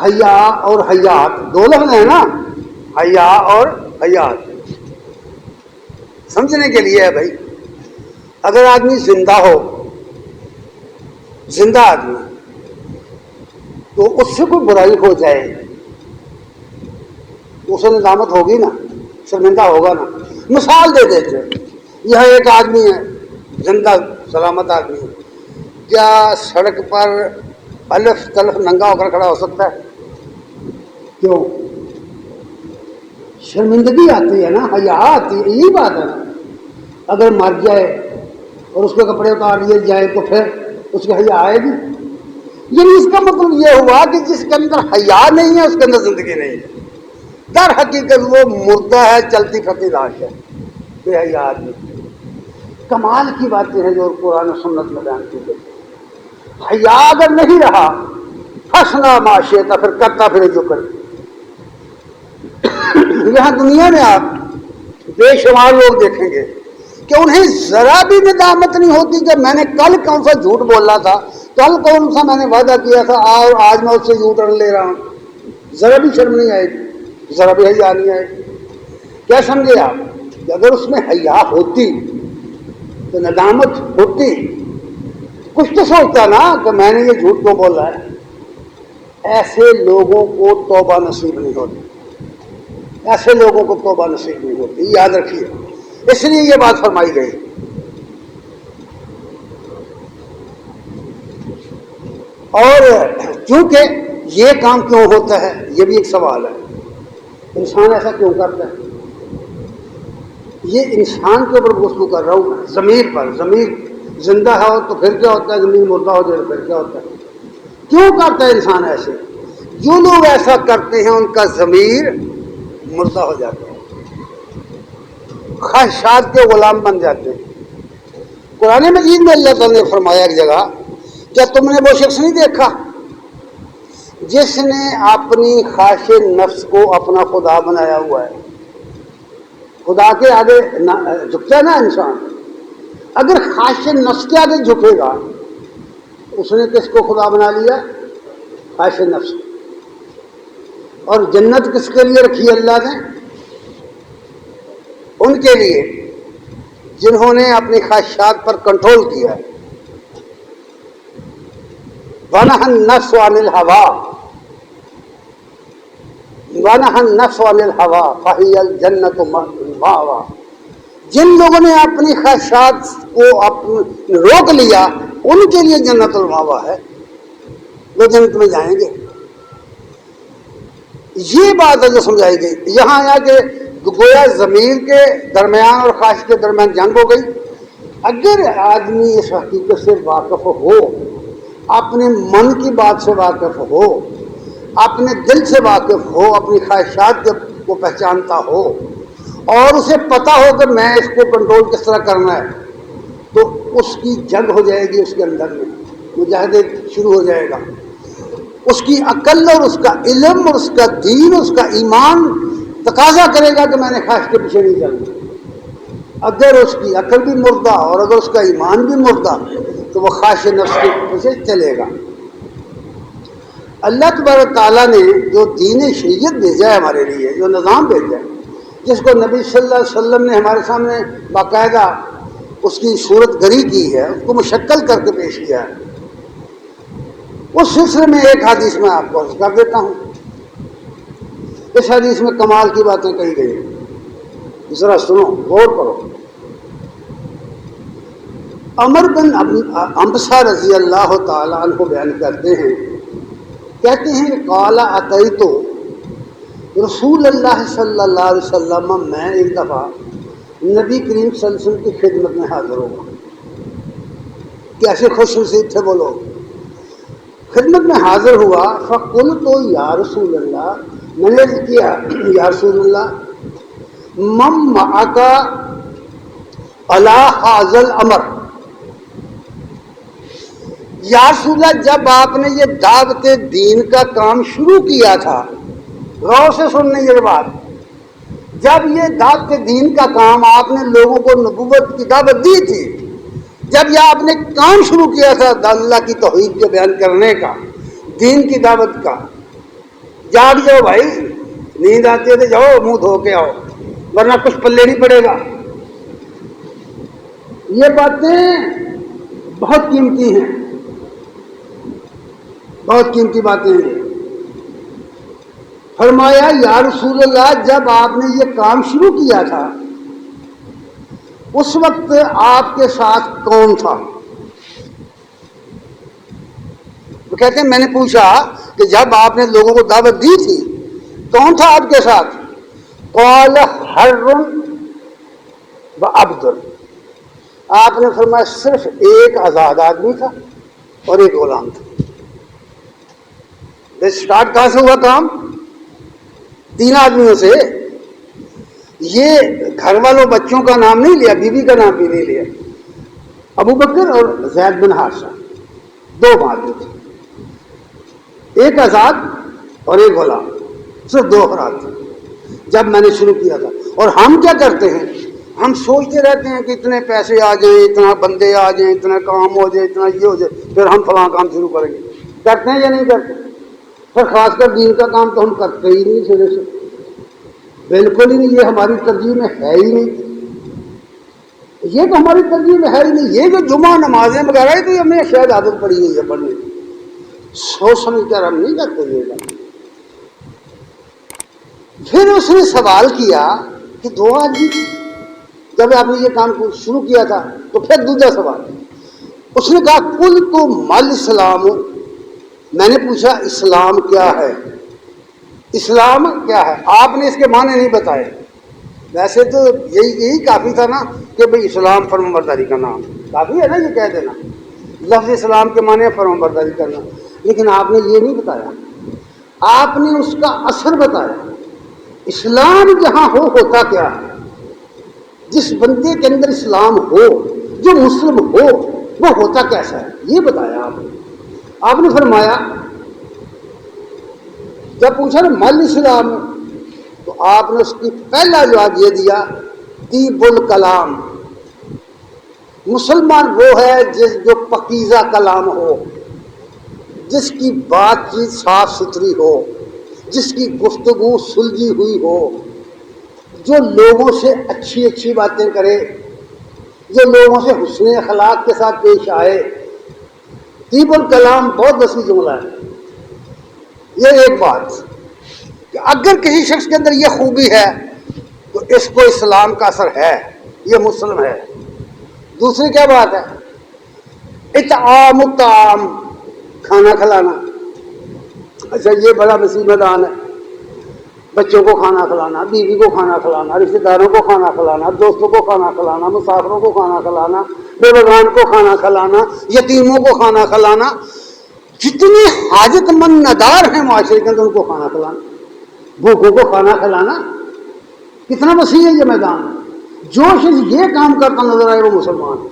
حیا اور حیات دو لفظ ہیں نا، حیا اور حیات، سمجھنے کے لیے ہے بھائی. اگر آدمی زندہ ہو، زندہ آدمی، تو اس سے کوئی برائی ہو جائے تو اسے ندامت ہوگی نا، شرمندہ ہوگا نا. مثال دے دیتے ہیں، یہ ایک آدمی ہے زندہ سلامت آدمی، کیا سڑک پر الف تلف ننگا ہو کر کھڑا ہو سکتا ہے؟ کیوں؟ شرمندگی آتی ہے نا، حیا آتی ہے، یہی بات ہے نا. اگر مر جائے اور اس کے کپڑے اتار لیے جائے تو پھر اس کی حیا آئے گی؟ یعنی اس کا مطلب یہ ہوا کہ جس کے اندر حیا نہیں ہے اس کے اندر زندگی نہیں ہے. در حقیقت وہ مردہ ہے، چلتی پھرتی لاش ہے، بے حیا آدمی. کمال کی باتیں ہیں جو قرآن و سنت میں بیان کی گئی. حیا اگر نہیں رہا، حسنا ما شئت، پھر کرتا پھر جو کرے. یہاں دنیا میں آپ بے شمار لوگ دیکھیں گے کہ انہیں ذرا بھی ندامت نہیں ہوتی کہ میں نے کل کون سا جھوٹ بولا تھا، کل کون سا میں نے وعدہ کیا تھا، اور آج میں اس سے یو ٹرن لے رہا ہوں. ذرا بھی شرم نہیں آئے گی، ذرا بھی حیا نہیں آئے گی. کیا سمجھے آپ کہ اگر اس میں حیا ہوتی تو ندامت ہوتی، کچھ تو سوچتا نا کہ میں نے یہ جھوٹ کیوں بولا ہے. ایسے لوگوں کو توبہ نصیب نہیں ہوتی، ایسے لوگوں کو توبہ نصیب نہیں ہوتی، یاد رکھیے. اس لیے یہ بات فرمائی گئی. اور چونکہ یہ کام کیوں ہوتا ہے یہ بھی ایک سوال ہے، انسان ایسا کیوں کرتا ہے. یہ انسان کے اوپر گفتگو کر رہا ہوں میں، ضمیر پر. ضمیر زندہ ہو تو پھر کیا ہوتا ہے، ضمیر مردہ ہو جائے تو پھر کیا ہوتا ہے. کیوں کرتا ہے انسان ایسے؟ جو لوگ ایسا کرتے ہیں ان کا ضمیر مردہ ہو جاتا ہے، خواہشات کے غلام بن جاتے ہیں. قرآن مجید میں اللہ تعالیٰ نے فرمایا ایک جگہ، کیا تم نے وہ شخص نہیں دیکھا جس نے اپنی خواہش نفس کو اپنا خدا بنایا ہوا ہے. خدا کے آگے جھکتا ہے نا انسان. اگر خواہش نفس کے آگے جھکے گا، اس نے کس کو خدا بنا لیا؟ خواہش نفس. اور جنت کس کے لیے رکھی اللہ نے؟ ان کے لیے جنہوں نے اپنی خواہشات پر کنٹرول کیا ہے. وَنَهَى النَّفْسَ عَنِ الْهَوَىٰ فَهِيَ الْجَنَّةُ مَأْوَىٰ. جن لوگوں نے اپنی خواہشات کو روک لیا ان کے لیے جنت المأویٰ ہے، وہ جنت میں جائیں گے. یہ بات ہے جو سمجھائی گئی. یہاں آیا کہ گویا ضمیر کے درمیان اور خواہش کے درمیان جنگ ہو گئی. اگر آدمی اس حقیقت سے واقف ہو، اپنے من کی بات سے واقف ہو، اپنے دل سے واقف ہو، اپنی خواہشات کو پہچانتا ہو اور اسے پتا ہو کہ میں اس کو کنٹرول کس طرح کرنا ہے، تو اس کی جنگ ہو جائے گی. اس کے اندر میں مجاہدے شروع ہو جائے گا. اس کی عقل اور اس کا علم اور اس کا دین، اس کا ایمان تقاضا کرے گا کہ میں نے خواہش کے پیچھے نہیں چلنا. اگر اس کی عقل بھی مردہ اور اگر اس کا ایمان بھی مردہ تو وہ خواہش نفس کے پیچھے چلے گا. اللہ تبارک تعالیٰ نے جو دین شریعت بھیجا ہے ہمارے لیے، جو نظام بھیجا ہے، جس کو نبی صلی اللہ علیہ وسلم نے ہمارے سامنے باقاعدہ اس کی صورت گری کی ہے، اس کو مشکل کر کے پیش کیا ہے، اس سلسلے میں ایک حدیث میں آپ کو عرض کر دیتا ہوں. اس حدیث میں کمال کی باتیں کہی گئی ہیں، ذرا سنو، غور کرو. عمر بن عنبسہ رضی اللہ تعالیٰ عنہ کو بیان کرتے ہیں، کہتے ہیں قال اتیت رسول اللہ صلی اللہ علیہ وسلم، میں ایک دفعہ نبی کریم صلی اللہ علیہ وسلم کی خدمت میں حاضر ہوا. کیسے خوش نصیب تھے وہ لوگ. خدمت میں حاضر ہوا، فقلت یا رسول اللہ، میں نے کیا یا رسول اللہ، من معک علی ھذا الامر. یا رسول اللہ، جب آپ نے یہ دعوت دین کا کام شروع کیا تھا، غور سے سننے یہ بات، جب یہ دعوت دین کا کام آپ نے لوگوں کو نبوت کی دعوت دی تھی، جب یہ آپ نے کام شروع کیا تھا اللہ کی توحید کے بیان کرنے کا، دین کی دعوت کا، جاگ جاؤ بھائی، نیند آتی ہے تو جاؤ منہ دھو کے آؤ ورنہ کچھ پلے نہیں پڑے گا. یہ باتیں بہت قیمتی ہیں، بہت قیمتی باتیں ہیں. فرمایا یا رسول اللہ، جب آپ نے یہ کام شروع کیا تھا اس وقت آپ کے ساتھ کون تھا؟ وہ کہتے ہیں میں نے پوچھا کہ جب آپ نے لوگوں کو دعوت دی تھی کون تھا آپ کے ساتھ؟ قال حر و عبد. آپ نے فرمایا صرف ایک آزاد آدمی تھا اور ایک غلام تھا. اسٹارٹ کہاں سے ہوا کام؟ 3 آدمیوں سے. یہ گھر والوں بچوں کا نام نہیں لیا، بیوی کا نام بھی نہیں لیا. ابو بکر اور زید بن حارثہ 2 آدمی تھے، ایک آزاد اور ایک غلام، صرف 2 افراد تھے جب میں نے شروع کیا تھا. اور ہم کیا کرتے ہیں؟ ہم سوچتے رہتے ہیں کہ اتنے پیسے آ جائیں، اتنا بندے آ جائیں، اتنا کام ہو جائے، اتنا یہ ہو جائے، پھر ہم فلاں کام شروع کریں گے. کرتے ہیں یا نہیں کرتے؟ پھر خاص کر دین کا کام تو ہم کرتے ہی نہیں سرے سے، بالکل ہی نہیں. یہ ہماری ترجیح میں ہے ہی نہیں، یہ تو ہماری ترجیح میں ہے ہی نہیں. یہ جو جمعہ نمازیں وغیرہ ہے تو یہ ہمیں شاید عادت پڑی ہوئی ہے پڑھنے کی، سوچ سمجھ کر ہم نہیں کرتے یہ بات. پھر اس نے سوال کیا کہ 2 آدمی، جب آپ نے یہ کام شروع کیا تھا تو پھر دوسرا سوال اس نے کہا کل تو مل اسلام. میں نے پوچھا اسلام کیا ہے؟ اسلام کیا ہے؟ آپ نے اس کے معنی نہیں بتائے. ویسے تو یہی کافی تھا نا کہ بھئی اسلام فرمانبرداری کا نام، کافی ہے نا یہ کہہ دینا. لفظ اسلام کے معنی فرمانبرداری کرنا، لیکن آپ نے یہ نہیں بتایا. آپ نے اس کا اثر بتایا. اسلام جہاں ہوتا کیا ہے؟ جس بندے کے اندر اسلام ہو، جو مسلم ہو، وہ ہوتا کیسا ہے یہ بتایا آپ نے. آپ نے فرمایا، جب پوچھا نا مل اسلام، تو آپ نے اس کی پہلا جواب یہ دیا طیب الکلام. مسلمان وہ ہے جو پاکیزہ کلام ہو، جس کی بات چیت صاف ستھری ہو، جس کی گفتگو سلجھی ہوئی ہو، جو لوگوں سے اچھی اچھی باتیں کرے، جو لوگوں سے حسن اخلاق کے ساتھ پیش آئے۔ طیب الکلام بہت وسیع جملہ ہے۔ یہ ایک بات کہ اگر کسی شخص کے اندر یہ خوبی ہے تو اس کو اسلام کا اثر ہے، یہ مسلم ہے۔ دوسری کیا بات ہے؟ اطعام الطعام، کھانا کھلانا۔ اچھا یہ بڑا وسیع میدان ہے، بچوں کو کھانا کھلانا، بیوی کو کھانا کھلانا، رشتہ داروں کو کھانا کھلانا، دوستوں کو کھانا کھلانا، مسافروں کو کھانا کھلانا، بے بغان کو کھانا کھلانا، یتیموں کو کھانا کھلانا، جتنے حاجت مند ندار ہیں معاشرے کے اندر ان کو کھانا کھلانا، بھوکوں کو کھانا کھلانا، کتنا وسیع ہے یہ میدان۔ جو شخص یہ کام کرتا نظر آئے وہ مسلمان ہے۔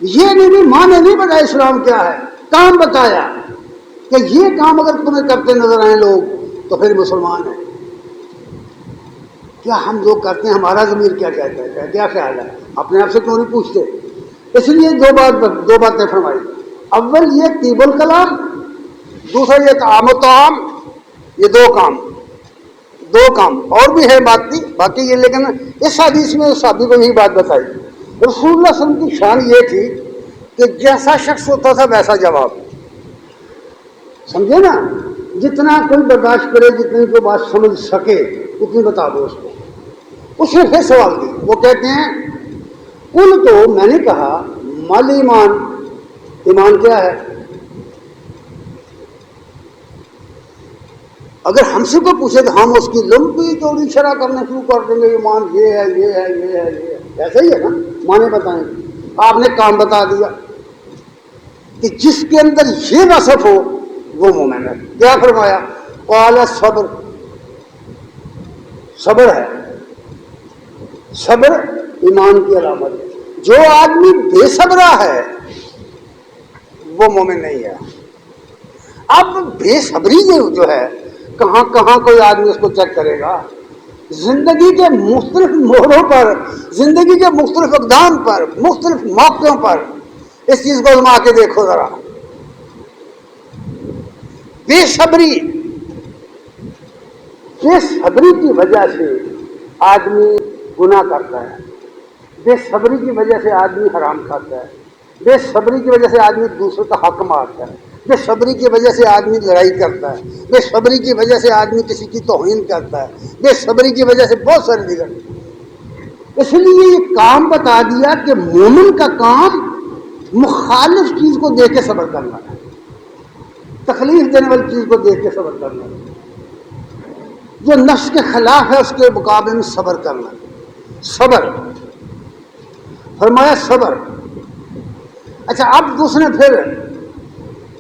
یہ نہیں ماں نے نہیں بتایا اسلام کیا ہے، کام بتایا کہ یہ کام اگر تمہیں کرتے نظر آئے لوگ تو پھر مسلمان ہے۔ کیا ہم لوگ کرتے ہیں؟ ہمارا ضمیر کیا کہتا ہے، کیا خیال ہے؟ اپنے آپ سے کیوں نہیں پوچھتے؟ اس لیے دو باتیں فرمائی۔ اول یہ طیب الکلام، دوسرا یہ طعام و طعام، یہ دو کام اور بھی ہے بات تھی باقی یہ، لیکن اس حدیث میں صحابی کو یہی بات بتائی۔ رسول اللہ صلی اللہ علیہ وسلم کی شان یہ تھی کہ جیسا شخص ہوتا تھا ویسا جواب، سمجھے نا؟ جتنا کوئی برداشت کرے، جتنی کوئی بات سمجھ سکے اتنی بتا دو اس کو۔ اس نے پھر سوال کی، وہ کہتے ہیں کل تو میں نے کہا مال ایمان، ایمان کیا ہے؟ اگر ہم سے کوئی پوچھے تو ہم اس کی لمبی چوڑی شرح کرنا شروع کر دیں گے، ایمان یہ ہے، یہ ہے، یہ ہے، یہ ہے۔ ایسا ہی ہے نا، مانے بتائیں گے۔ آپ نے کام بتا دیا کہ جس کے اندر یہ وصف ہو وہ مومن ہے۔ کیا فرمایا؟ قال صبر، صبر ہے، صبر ایمان کی علامت ہے۔ جو آدمی بے صبرا ہے وہ مومن نہیں ہے۔ اب بے صبری جو ہے کہاں کہاں کوئی آدمی اس کو چیک کرے گا؟ زندگی کے مختلف موڑوں پر، زندگی کے مختلف اقدام پر، مختلف موقعوں پر اس چیز کو آزما کے دیکھو ذرا۔ بے صبری کی وجہ سے آدمی گناہ کرتا ہے، بے صبری کی وجہ سے آدمی حرام کھاتا ہے، بے صبری کی وجہ سے آدمی دوسروں کا حق مارتا ہے، بے صبری کی وجہ سے آدمی لڑائی کرتا ہے، بے صبری کی وجہ سے آدمی کسی کی توہین کرتا ہے، بے صبری کی وجہ سے بہت سارے دیگر۔ اس لیے یہ کام بتا دیا کہ مومن کا کام مخالف چیز کو دیکھ کے صبر کرنا ہے، تکلیف دینے والی چیز کو دیکھ کے صبر کرنا ہے، جو نفس کے خلاف ہے اس کے مقابلے میں صبر کرنا ہے۔ صبر فرمایا، صبر۔ اچھا اب دوسرے پھر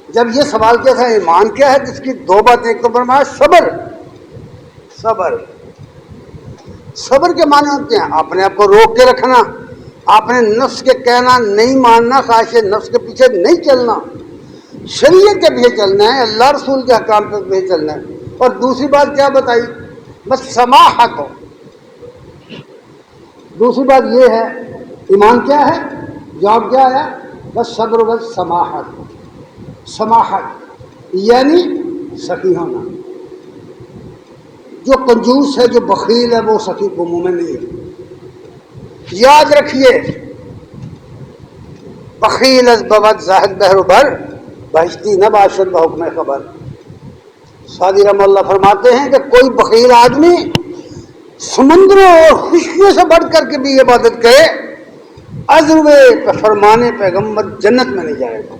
جب یہ سوال کیا تھا ایمان کیا ہے، جس کی دو باتیں، ایک تو فرمایا صبر، صبر کے معنی ہوتے ہیں اپنے آپ کو روک کے رکھنا، اپنے نفس کے کہنا نہیں ماننا، خواہش نفس کے پیچھے نہیں چلنا، شریعت کے پیچھے چلنا ہے، اللہ رسول کے احکام کے پیچھے چلنا ہے۔ اور دوسری بات کیا بتائی؟ بس سماحت ہو۔ دوسری بات یہ ہے ایمان کیا ہے، جواب کیا آیا؟ بس صبر و سماحت یعنی سخی ہونا۔ جو کنجوس ہے، جو بخیل ہے، وہ سخی کو مومن نہیں ہے۔ یاد رکھیے، بخیل از بود زاہد بحر بر، بہشتی نہ باشد بحکم خبر۔ سعدی رحمہ اللہ فرماتے ہیں کہ کوئی بخیل آدمی سمندروں اور خشکیوں سے بڑھ کر کے بھی عبادت کرے، عذر فرمانے پیغمبر جنت میں نہیں جائے گا۔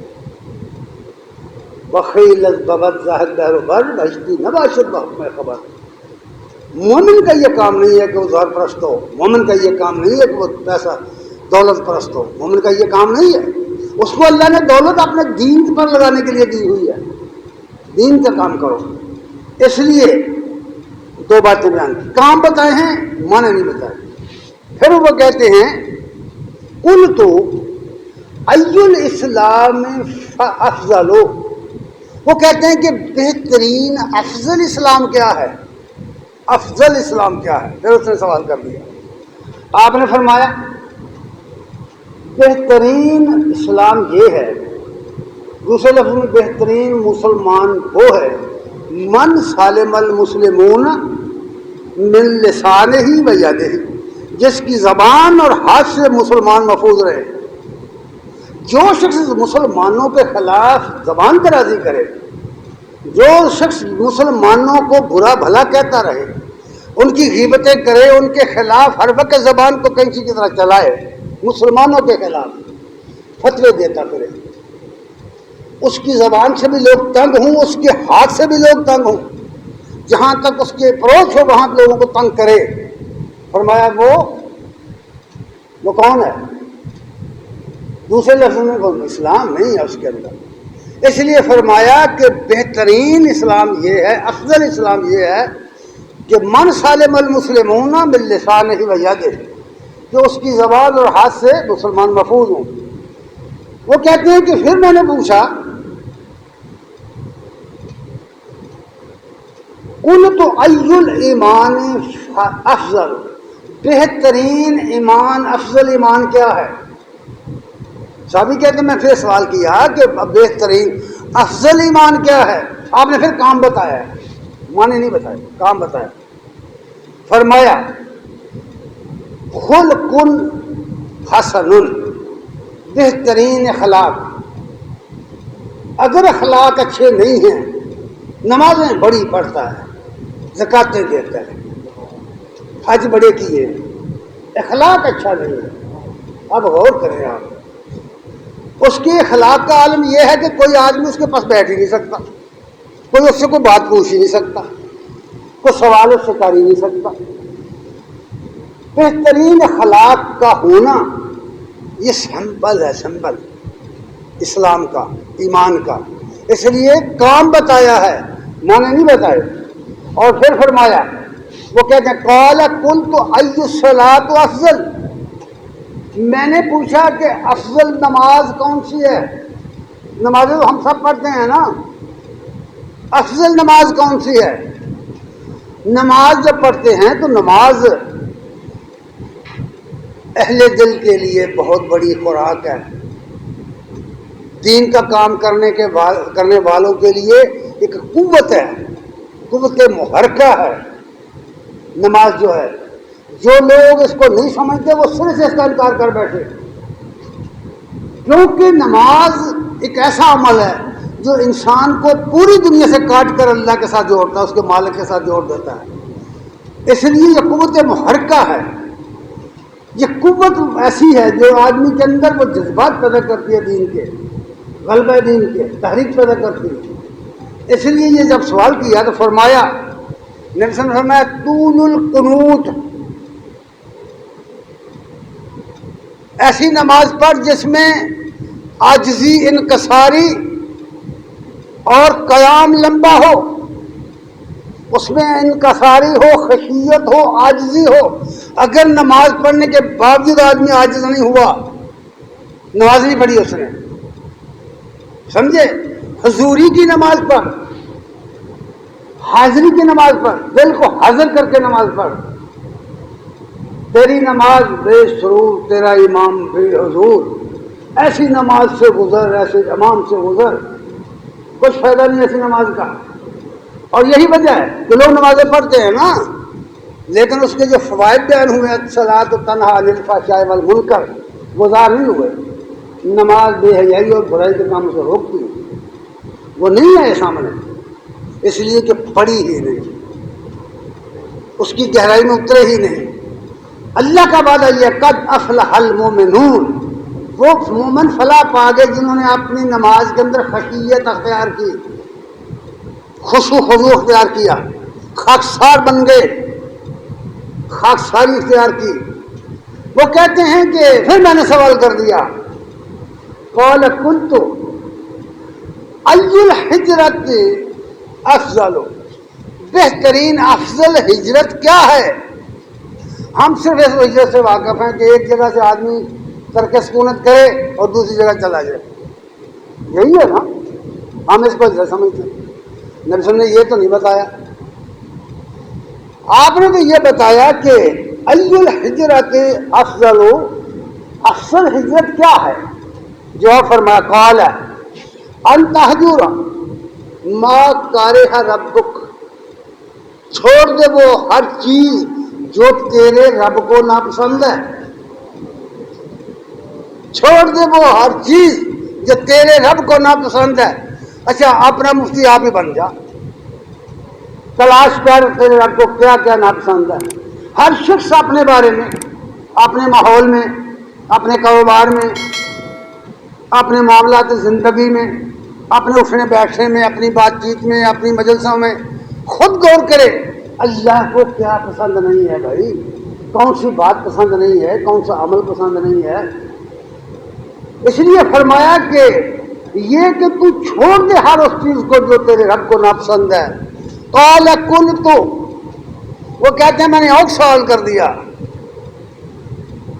بخیل از بود زاہد بحر بر، بہشتی نہ باشد بحکم خبر۔ مومن کا یہ کام نہیں ہے کہ وہ زہر پرست ہو، مومن کا یہ کام نہیں ہے کہ وہ پیسہ دولت پرست ہو، مومن کا یہ کام نہیں ہے۔ اس کو اللہ نے دولت اپنے دین پر لگانے کے لیے دی ہوئی ہے، دین کا کام کرو۔ اس لیے دو باتیں بیان کی، کام بتائے ہیں، معنی نہیں بتائے۔ پھر وہ کہتے ہیں قلت ای الاسلام افضل، وہ کہتے ہیں کہ بہترین افضل اسلام کیا ہے، افضل اسلام کیا ہے؟ پھر اس نے سوال کر دیا، آپ نے فرمایا بہترین اسلام یہ ہے، دوسرے لفظ میں بہترین مسلمان وہ ہے من سالم المسلمون من لسانہ و یدہ، جس کی زبان اور ہاتھ سے مسلمان محفوظ رہے۔ جو شخص مسلمانوں کے خلاف زبان درازی کرے، جو شخص مسلمانوں کو برا بھلا کہتا رہے، ان کی غیبتیں کرے، ان کے خلاف ہر وقت زبان کو کینچی کی طرح چلائے، مسلمانوں کے خلاف فتوے دیتا کرے، اس کی زبان سے بھی لوگ تنگ ہوں، اس کے ہاتھ سے بھی لوگ تنگ ہوں، جہاں تک اس کی اپروچ ہو وہاں لوگوں کو تنگ کرے۔ فرمایا وہ کون ہے؟ دوسرے لفظوں میں وہ اسلام نہیں ہے اس کے اندر۔ اس لیے فرمایا کہ بہترین اسلام یہ ہے، افضل اسلام یہ ہے کہ من سالم المسلمون من لسانہ و یدہ، جو اس کی زبان اور ہاتھ سے مسلمان محفوظ ہوں۔ وہ کہتے ہیں کہ پھر میں نے پوچھا قلت ای الایمان افضل، بہترین ایمان، افضل ایمان کیا ہے؟ صحابی کہتے ہیں میں پھر سوال کیا کہ بہترین افضل ایمان کیا ہے؟ آپ نے پھر کام بتایا، معنی نہیں بتایا، کام بتایا۔ فرمایا خلق حسن، بہترین اخلاق۔ اگر اخلاق اچھے نہیں ہیں، نمازیں بڑی پڑھتا ہے، زکاتیں دیتا ہے، حج بڑے کیے، اخلاق اچھا نہیں ہے۔ اب غور کریں آپ، اس کے اخلاق کا عالم یہ ہے کہ کوئی آدمی اس کے پاس بیٹھ ہی نہیں سکتا، کوئی اس سے کوئی بات پوچھ ہی نہیں سکتا، کوئی سوال اس سے کر ہی نہیں سکتا۔ بہترین اخلاق کا ہونا یہ سمبل ہے، سمبل اسلام کا، ایمان کا۔ اس لیے کام بتایا ہے، معنی نہیں بتائے۔ اور پھر فرمایا، وہ کہتے ہیں قال قلت ای الصلاۃ افضل، میں نے پوچھا کہ افضل نماز کون سی ہے؟ نمازیں تو ہم سب پڑھتے ہیں نا، افضل نماز کون سی ہے؟ نماز جب پڑھتے ہیں تو نماز اہل دل کے لیے بہت بڑی خوراک ہے، دین کا کام کرنے والوں کے لیے ایک قوت ہے، قوت محرکہ ہے نماز جو ہے۔ جو لوگ اس کو نہیں سمجھتے وہ سر سے اس کا انکار کر بیٹھے، کیونکہ نماز ایک ایسا عمل ہے جو انسان کو پوری دنیا سے کاٹ کر اللہ کے ساتھ جوڑتا ہے، اس کے مالک کے ساتھ جوڑ دیتا ہے۔ اس لیے یہ قوت محرکہ ہے، یہ قوت ایسی ہے جو آدمی کے اندر وہ جذبات پیدا کرتی ہے، دین کے غلبہ، دین کے تحریک پیدا کرتی ہے۔ اس لیے یہ جب سوال کیا تو فرمایا، نبی صلی اللہ علیہ وسلم نے فرمایا طول القنوت، ایسی نماز پڑھ جس میں عاجزی، انکساری اور قیام لمبا ہو، اس میں انکساری ہو، خشیت ہو، عاجزی ہو۔ اگر نماز پڑھنے کے باوجود آدمی عاجز نہیں ہوا، نماز نہیں پڑھی اس نے، سمجھے؟ حضوری کی نماز پڑھ، حاضری کی نماز پڑھ، دل کو حاضر کر کے نماز پڑھ، تیری نماز بے سرور، تیرا امام بے حضور، ایسی نماز سے گزر، ایسے امام سے گزر، کچھ فائدہ نہیں ایسی نماز کا۔ اور یہی وجہ ہے کہ لوگ نمازیں پڑھتے ہیں نا، لیکن اس کے جو فوائد بیان ہوئے، الصلاۃ تنہی عن الفحشاء والمنکر، وہ ظاہر نہیں ہوئے۔ نماز بے حیائی اور برائی کے کاموں سے روکتی ہے، وہ نہیں ہے سامنے، اس لیے کہ پڑھی ہی نہیں، اس کی گہرائی میں اترے ہی نہیں۔ اللہ کا وعدہ یہ قد افلح المؤمنون، وہ مومن فلاح پا گئے جنہوں نے اپنی نماز کے اندر خشیت اختیار کی، خشوع خضوع اختیار کیا، خاکسار بن گئے، خاکساری اختیار کی۔ وہ کہتے ہیں کہ پھر میں نے سوال کر دیا، قال قلت ای الحجرت افضل، بہترین افضل ہجرت کیا ہے؟ ہم صرف اس ہجرت سے واقف ہیں کہ ایک جگہ سے آدمی ترک سکونت کرے اور دوسری جگہ چلا جائے، یہی ہے نا، ہم اس کو ہجرت سمجھتے ہیں۔ نبی صلی اللہ علیہ وسلم نے یہ تو نہیں بتایا، آپ نے تو یہ بتایا کہ ای الحجرت افضل، افضل ہجرت کیا ہے؟ جو فرمایا قال ان تہجر ما کرہ ربک، چھوڑ دے وہ ہر چیز جو تیرے رب کو ناپسند ہے، چھوڑ دے وہ ہر چیز جو تیرے رب کو ناپسند ہے۔ اچھا اپنا مفتی آپ ہی بن جا، تلاش کر تیرے رب کو کیا کیا ناپسند ہے۔ ہر شخص اپنے بارے میں، اپنے ماحول میں، اپنے کاروبار میں، اپنے معاملات زندگی میں، اپنے اٹھنے بیٹھنے میں، اپنی بات چیت میں، اپنی مجلسوں میں خود غور کرے اللہ کو کیا پسند نہیں ہے بھائی، کون سی بات پسند نہیں ہے، کون سا عمل پسند نہیں ہے۔ اس لیے فرمایا کہ یہ کہ تو چھوڑ دے ہر اس چیز کو جو تیرے رب کو ناپسند ہے۔ قال قلت، وہ کہتے ہیں میں نے اور سوال کر دیا۔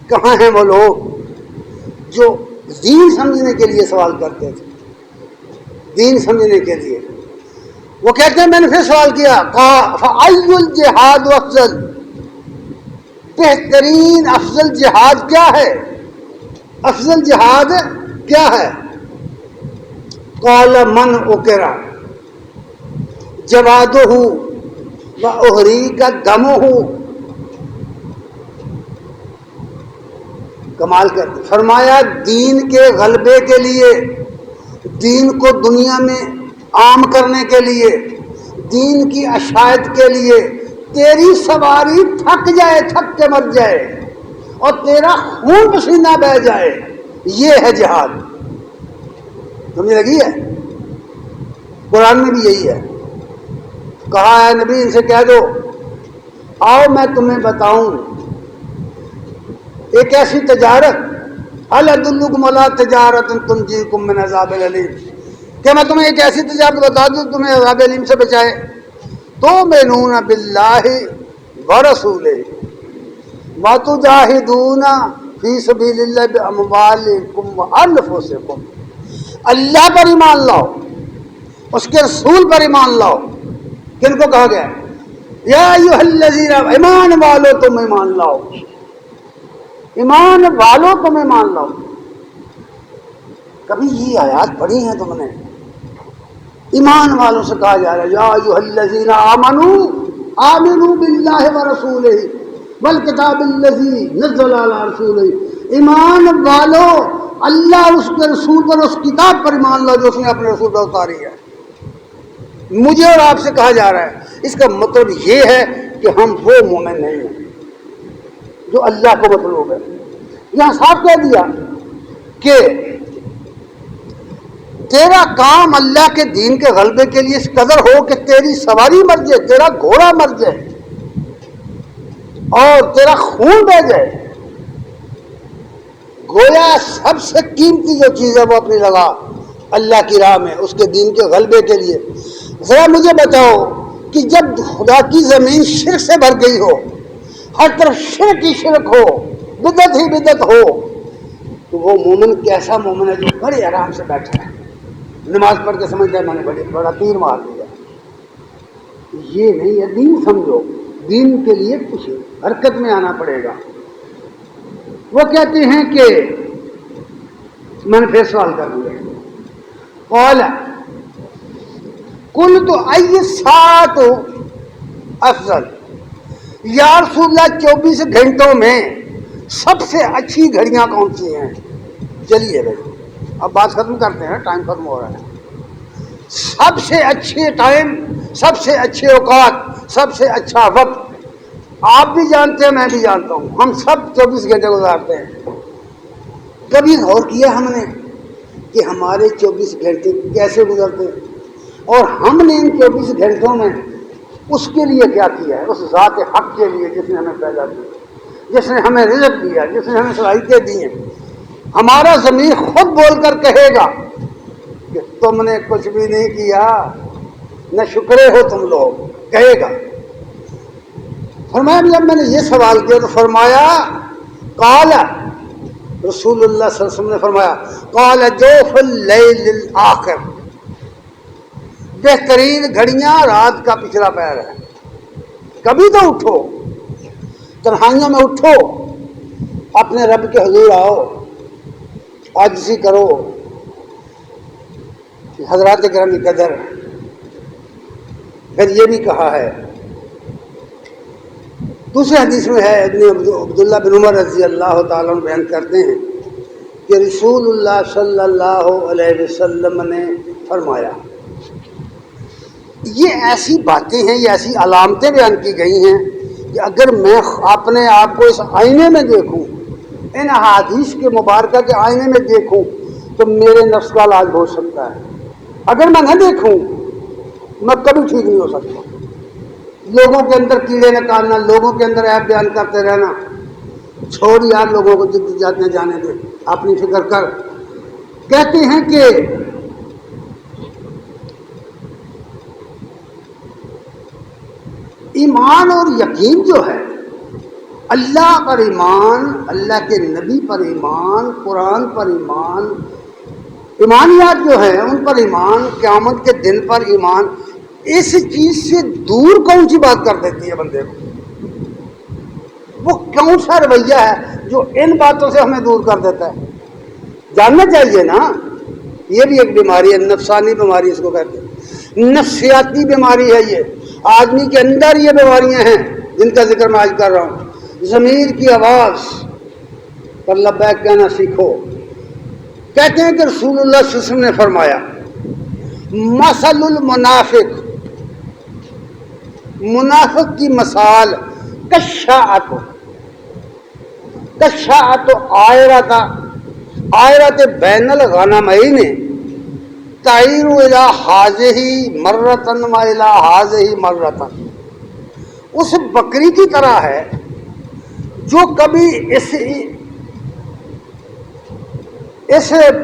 کہاں ہیں وہ لوگ جو دین سمجھنے کے لیے سوال کرتے تھے، دین سمجھنے کے لیے؟ وہ کہتے ہیں میں نے پھر سوال کیا، فَأَيُّ الْجِهَادُ أَفْضَلُ، بہترین افضل جہاد کیا ہے، افضل جہاد کیا ہے؟ قَالَ مَنْ أُكْرَهَ جَوَادُهُ وَأُحْرِقَ دَمُهُ۔ کمال کرتے فرمایا دین کے غلبے کے لیے، دین کو دنیا میں عام کرنے کے لیے، دین کی اشاعت کے لیے تیری سواری تھک جائے، تھک کے مر جائے اور تیرا خون پسینہ بہہ جائے، یہ ہے جہاد۔ تمہیں لگی ہے؟ قرآن میں بھی یہی ہے، کہا ہے نبی ان سے کہہ دو آؤ میں تمہیں بتاؤں ایک ایسی تجارت، هل ادلکم علی تجارت تنجیکم من عذاب الیم، کہ میں تمہیں ایک ایسی تجارت بتا دوں تمہیں عذاب علیم سے بچائے۔ تؤمنون باللہ ورسولہ وتجاہدون فی سبیل اللہ باموالکم وانفسکم، اللہ پر ایمان لاؤ، اس کے رسول پر ایمان لاؤ۔ کن کو کہا گیا؟ یا ایھا الذین، ایمان والو تم ایمان لاؤ، ایمان والو تم ایمان لاؤ۔ کبھی یہ آیات پڑھی ہیں تم نے؟ ایمان والوں سے کہا جا رہا ہے یا ایھا الذین آمنوا آمنوا باللہ ورسولہ والکتاب الذی نزل علی رسولہ، ایمان والو اللہ اس کے رسول پر، اس کتاب پر ایمان لاؤ جو اس نے اپنے رسول پر اتاری ہے۔ مجھے اور آپ سے کہا جا رہا ہے، اس کا مطلب یہ ہے کہ ہم وہ مومن نہیں ہیں جو اللہ کو مطلوب ہے۔ یہاں صاف کہہ دیا کہ تیرا کام اللہ کے دین کے غلبے کے لیے اس قدر ہو کہ تیری سواری مر جائے، تیرا گھوڑا مر جائے اور تیرا خون بہہ جائے۔ گویا سب سے قیمتی جو چیز ہے وہ اپنی لگا اللہ کی راہ میں، اس کے دین کے غلبے کے لیے۔ ذرا مجھے بتاؤ کہ جب خدا کی زمین شرک سے بھر گئی ہو، ہر طرف شرک ہی شرک ہو، بدعت ہی بدعت ہو، تو وہ مومن کیسا مومن ہے جو بڑے آرام سے بیٹھا ہے، نماز پڑھ کے سمجھتا ہے میں نے بڑا تیر مار دیا۔ یہ نہیں ہے، دین سمجھو، دین کے لیے کچھ حرکت میں آنا پڑے گا۔ وہ کہتے ہیں کہ میں نے پھر سوال کر دیا، قال قلت ای الساعۃ افضل، یا رسول اللہ 24 گھنٹوں میں سب سے اچھی گھڑیاں کون سی ہیں؟ چلیے بھائی اب بات ختم کرتے ہیں، ٹائم ختم ہو رہا ہے۔ سب سے اچھے ٹائم، سب سے اچھے اوقات، سب سے اچھا وقت آپ بھی جانتے ہیں، میں بھی جانتا ہوں، ہم سب 24 گھنٹے گزارتے ہیں۔ کبھی غور کیا ہم نے کہ ہمارے 24 گھنٹے کیسے گزرتے ہیں اور ہم نے ان 24 گھنٹوں میں اس کے لیے کیا کیا ہے، اس ذات حق کے لیے جس نے ہمیں پیدا کیا، جس نے ہمیں رزق دیا، جس نے ہمیں صلاحیتیں دی ہیں۔ ہمارا ضمیر خود بول کر کہے گا کہ تم نے کچھ بھی نہیں کیا، نہ شکرے ہو تم لوگ، کہے گا۔ فرمایا جب میں نے یہ سوال کیا تو فرمایا قال، رسول اللہ صلی اللہ علیہ وسلم نے فرمایا قال جوف اللیل الآخر، بہترین گھڑیاں رات کا پچھلا پہر ہے۔ کبھی تو اٹھو، تنہائیوں میں اٹھو، اپنے رب کے حضور آؤ، عاجزی کرو، حضرات کرام کی قدر۔ پھر یہ بھی کہا ہے دوسرے حدیث میں ہے، عبداللہ بن عمر رضی اللہ تعالیٰ عنہ بیان کرتے ہیں کہ رسول اللہ صلی اللہ علیہ وسلم نے فرمایا، یہ ایسی باتیں ہیں، یہ ایسی علامتیں بیان کی گئی ہیں کہ اگر میں اپنے آپ کو اس آئینے میں دیکھوں، ان احادیث کے مبارکہ کے آئینے میں دیکھوں، تو میرے نفس کا علاج ہو سکتا ہے۔ اگر میں نہ دیکھوں میں کبھی ٹھیک نہیں ہو سکتا۔ لوگوں کے اندر کیڑے نکالنا، لوگوں کے اندر عیب بیان کرتے رہنا، چھوڑ یار لوگوں کو جد جاتے جانے دے، اپنی فکر کر۔ کہتے ہیں کہ ایمان اور یقین جو ہے، اللہ پر ایمان، اللہ کے نبی پر ایمان، قرآن پر ایمان، ایمانیات جو ہیں ان پر ایمان، قیامت کے دن پر ایمان، اس چیز سے دور کون سی بات کر دیتی ہے بندے کو؟ وہ کون سا رویہ ہے جو ان باتوں سے ہمیں دور کر دیتا ہے؟ جاننا چاہیے نا، یہ بھی ایک بیماری ہے، نفسانی بیماری اس کو کہتے ہیں، نفسیاتی بیماری ہے۔ یہ آدمی کے اندر یہ بیماریاں ہیں جن کا ذکر میں آج کر رہا ہوں۔ ضمیر کی آواز پر لبیک کہنا سیکھو۔ کہتے ہیں کہ رسول اللہ صلی اللہ علیہ وسلم نے فرمایا، مثل المنافق، منافق کی مثال کشاعت، کشاعت آئرت بین الغنمین تعیر الی ہذہ مرۃ و الی ہذہ مرۃ، اس بکری کی طرح ہے جو کبھی اس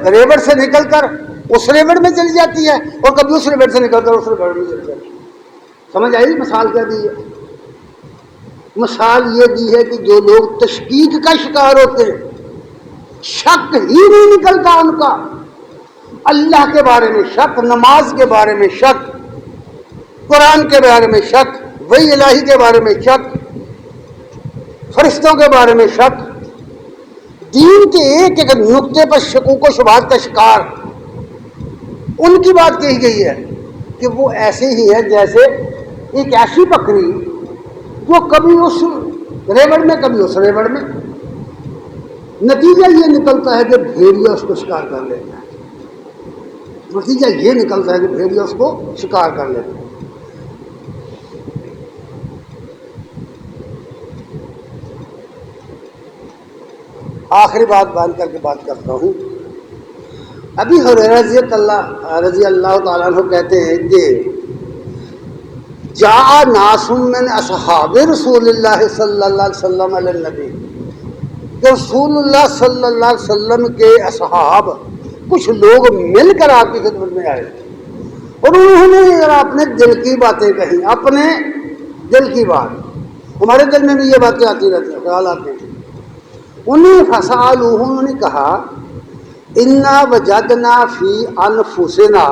ریوڑ سے نکل کر اس ریوڑ میں چلی جاتی ہے اور کبھی اس ریوڑ سے نکل کر اس ریوڑ میں چلی جاتی ہے۔ سمجھ آئی مثال کیا دی ہے؟ مثال یہ دی ہے کہ جو لوگ تشکیک کا شکار ہوتے ہیں، شک ہی نہیں نکلتا ان کا، اللہ کے بارے میں شک، نماز کے بارے میں شک، قرآن کے بارے میں شک، وحی الہی کے بارے میں شک، فرشتوں کے بارے میں شک، دین کے ایک ایک نقطے پر شکوک و شبہات کا شکار، ان کی بات کہی گئی ہے کہ وہ ایسے ہی ہے جیسے ایک ایسی بکری جو کبھی اس ریوڑ میں کبھی اس ریوڑ میں۔ نتیجہ یہ نکلتا ہے کہ بھیڑیا اس کو شکار کر لیتا ہے، نتیجہ یہ نکلتا ہے کہ بھیڑیا اس کو شکار کر لیتا ہے۔ آخری بات بیان کر کے بات کرتا ہوں۔ ابی ہریرہ رضی اللہ تعالیٰ عنہ کہتے ہیں کہ جاء ناس من اصحاب رسول اللہ صلی اللہ علیہ وسلم علی النبی، کہ رسول اللہ صلی اللہ علیہ وسلم کے اصحاب کچھ لوگ مل کر آپ کی خدمت میں آئے اور انہوں نے ذرا اپنے دل کی باتیں کہیں، اپنے دل کی بات۔ ہمارے دل میں بھی یہ باتیں آتی رہتی ہیں، خیال آتے ہیں۔ انہیں فسألوہ، انہوں نے کہا، انا وجدنا فی انفسنا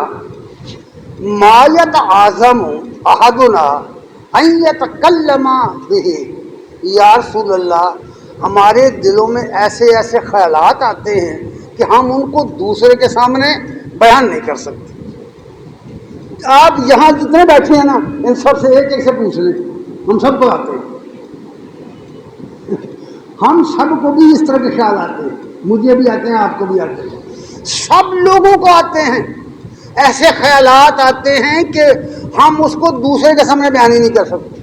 ما یتعاظم احدنا ان یتکلم بہ، یا رسول اللہ ہمارے دلوں میں ایسے ایسے خیالات آتے ہیں کہ ہم ان کو دوسرے کے سامنے بیان نہیں کر سکتے۔ آپ یہاں جتنے بیٹھے ہیں نا، ان سب سے ایک ایک سے پوچھ لیں، ہم سب کو آتے ہیں، ہم سب کو بھی اس طرح کے خیال آتے ہیں، مجھے بھی آتے ہیں، آپ کو بھی آتے ہیں، سب لوگوں کو آتے ہیں۔ ایسے خیالات آتے ہیں کہ ہم اس کو دوسرے کے سامنے بیان ہی نہیں کر سکتے۔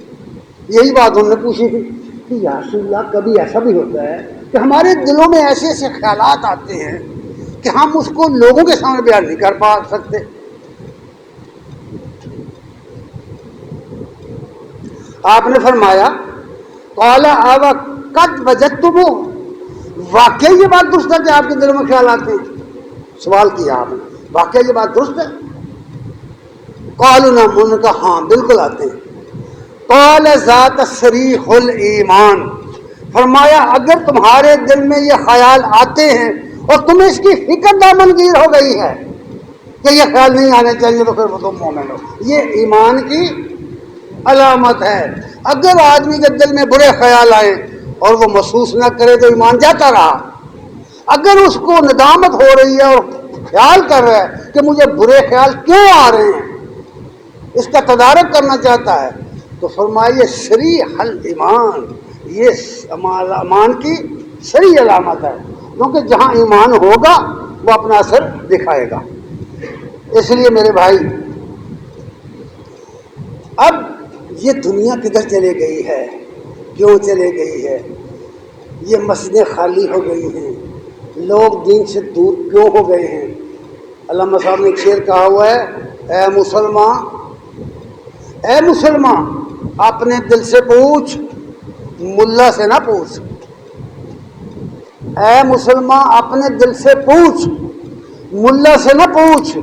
یہی بات ہم نے پوچھی تھی کہ یا رسول اللہ کبھی ایسا بھی ہوتا ہے کہ ہمارے دلوں میں ایسے ایسے خیالات آتے ہیں کہ ہم اس کو لوگوں کے سامنے بیان نہیں کر پا سکتے۔ آپ نے فرمایا، قال اب قد وجدتموہ، واقعی یہ بات درست ہے کہ آپ کے دلوں میں خیال آتے ہیں؟ سوال کیا آپ نے، واقعی یہ بات درست ہے؟ قالوا نعم، انہوں نے کہا ہاں بالکل آتے ہیں۔ قال ذات صریح الایمان، فرمایا اگر تمہارے دل میں یہ خیال آتے ہیں اور تمہیں اس کی فکر دامنگیر ہو گئی ہے کہ یہ خیال نہیں آنے چاہیے، تو پھر وہ تم مومن ہو۔ یہ ایمان کی علامت ہے۔ اگر آدمی کے دل میں برے خیال آئیں اور وہ محسوس نہ کرے تو ایمان جاتا رہا۔ اگر اس کو ندامت ہو رہی ہے اور خیال کر رہا ہے کہ مجھے برے خیال کیوں آ رہے ہیں، اس کا تدارک کرنا چاہتا ہے، تو فرمائیے صریح الایمان، یہ ایمان کی صحیح علامت ہے، کیونکہ جہاں ایمان ہوگا وہ اپنا اثر دکھائے گا۔ اس لیے میرے بھائی، اب یہ دنیا کدھر چلے گئی ہے، کیوں چلے گئی ہے؟ یہ مسجدیں خالی ہو گئی ہیں، لوگ دین سے دور کیوں ہو گئے ہیں؟ علامہ صاحب نے ایک شعر کہا ہوا ہے، اے مسلمان اپنے دل سے پوچھ، ملا سے نہ پوچھ۔ اے مسلمان اپنے دل سے پوچھ، ملا سے نہ پوچھ،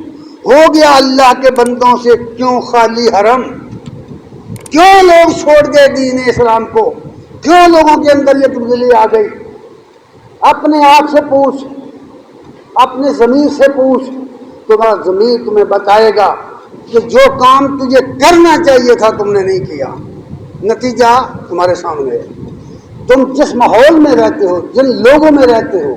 ہو گیا اللہ کے بندوں سے کیوں خالی حرم؟ کیوں لوگ چھوڑ گئے دین اسلام کو؟ کیوں لوگوں کے اندر یہ تبدیلی آ گئی؟ اپنے آپ سے پوچھ، اپنے ضمیر سے پوچھ، تمہارا ضمیر تمہیں بتائے گا کہ جو کام تجھے کرنا چاہیے تھا تم نے نہیں کیا، نتیجہ تمہارے سامنے ہے۔ تم جس ماحول میں رہتے ہو، جن لوگوں میں رہتے ہو،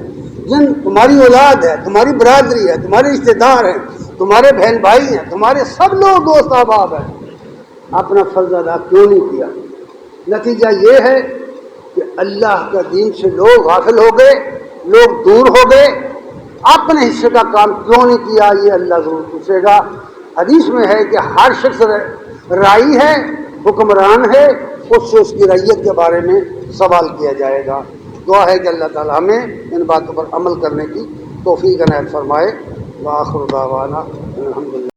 جن تمہاری اولاد ہے، تمہاری برادری ہے، تمہارے رشتے دار ہیں، تمہارے بہن بھائی ہیں، تمہارے سب لوگ دوست احباب ہیں، اپنا فرض ادا کیوں نہیں کیا؟ نتیجہ یہ ہے کہ اللہ کا دین سے لوگ غافل ہو گئے، لوگ دور ہو گئے۔ اپنے حصے کا کام کیوں نہیں کیا؟ یہ اللہ ضرور پوچھے گا۔ حدیث میں ہے کہ ہر شخص رائی ہے، حکمران ہے، اس سے اس کی رعیت کے بارے میں سوال کیا جائے گا۔ دعا ہے کہ اللہ تعالی ہمیں ان باتوں پر عمل کرنے کی توفیق عنایت فرمائے۔ وآخر دعوانا الحمدللہ۔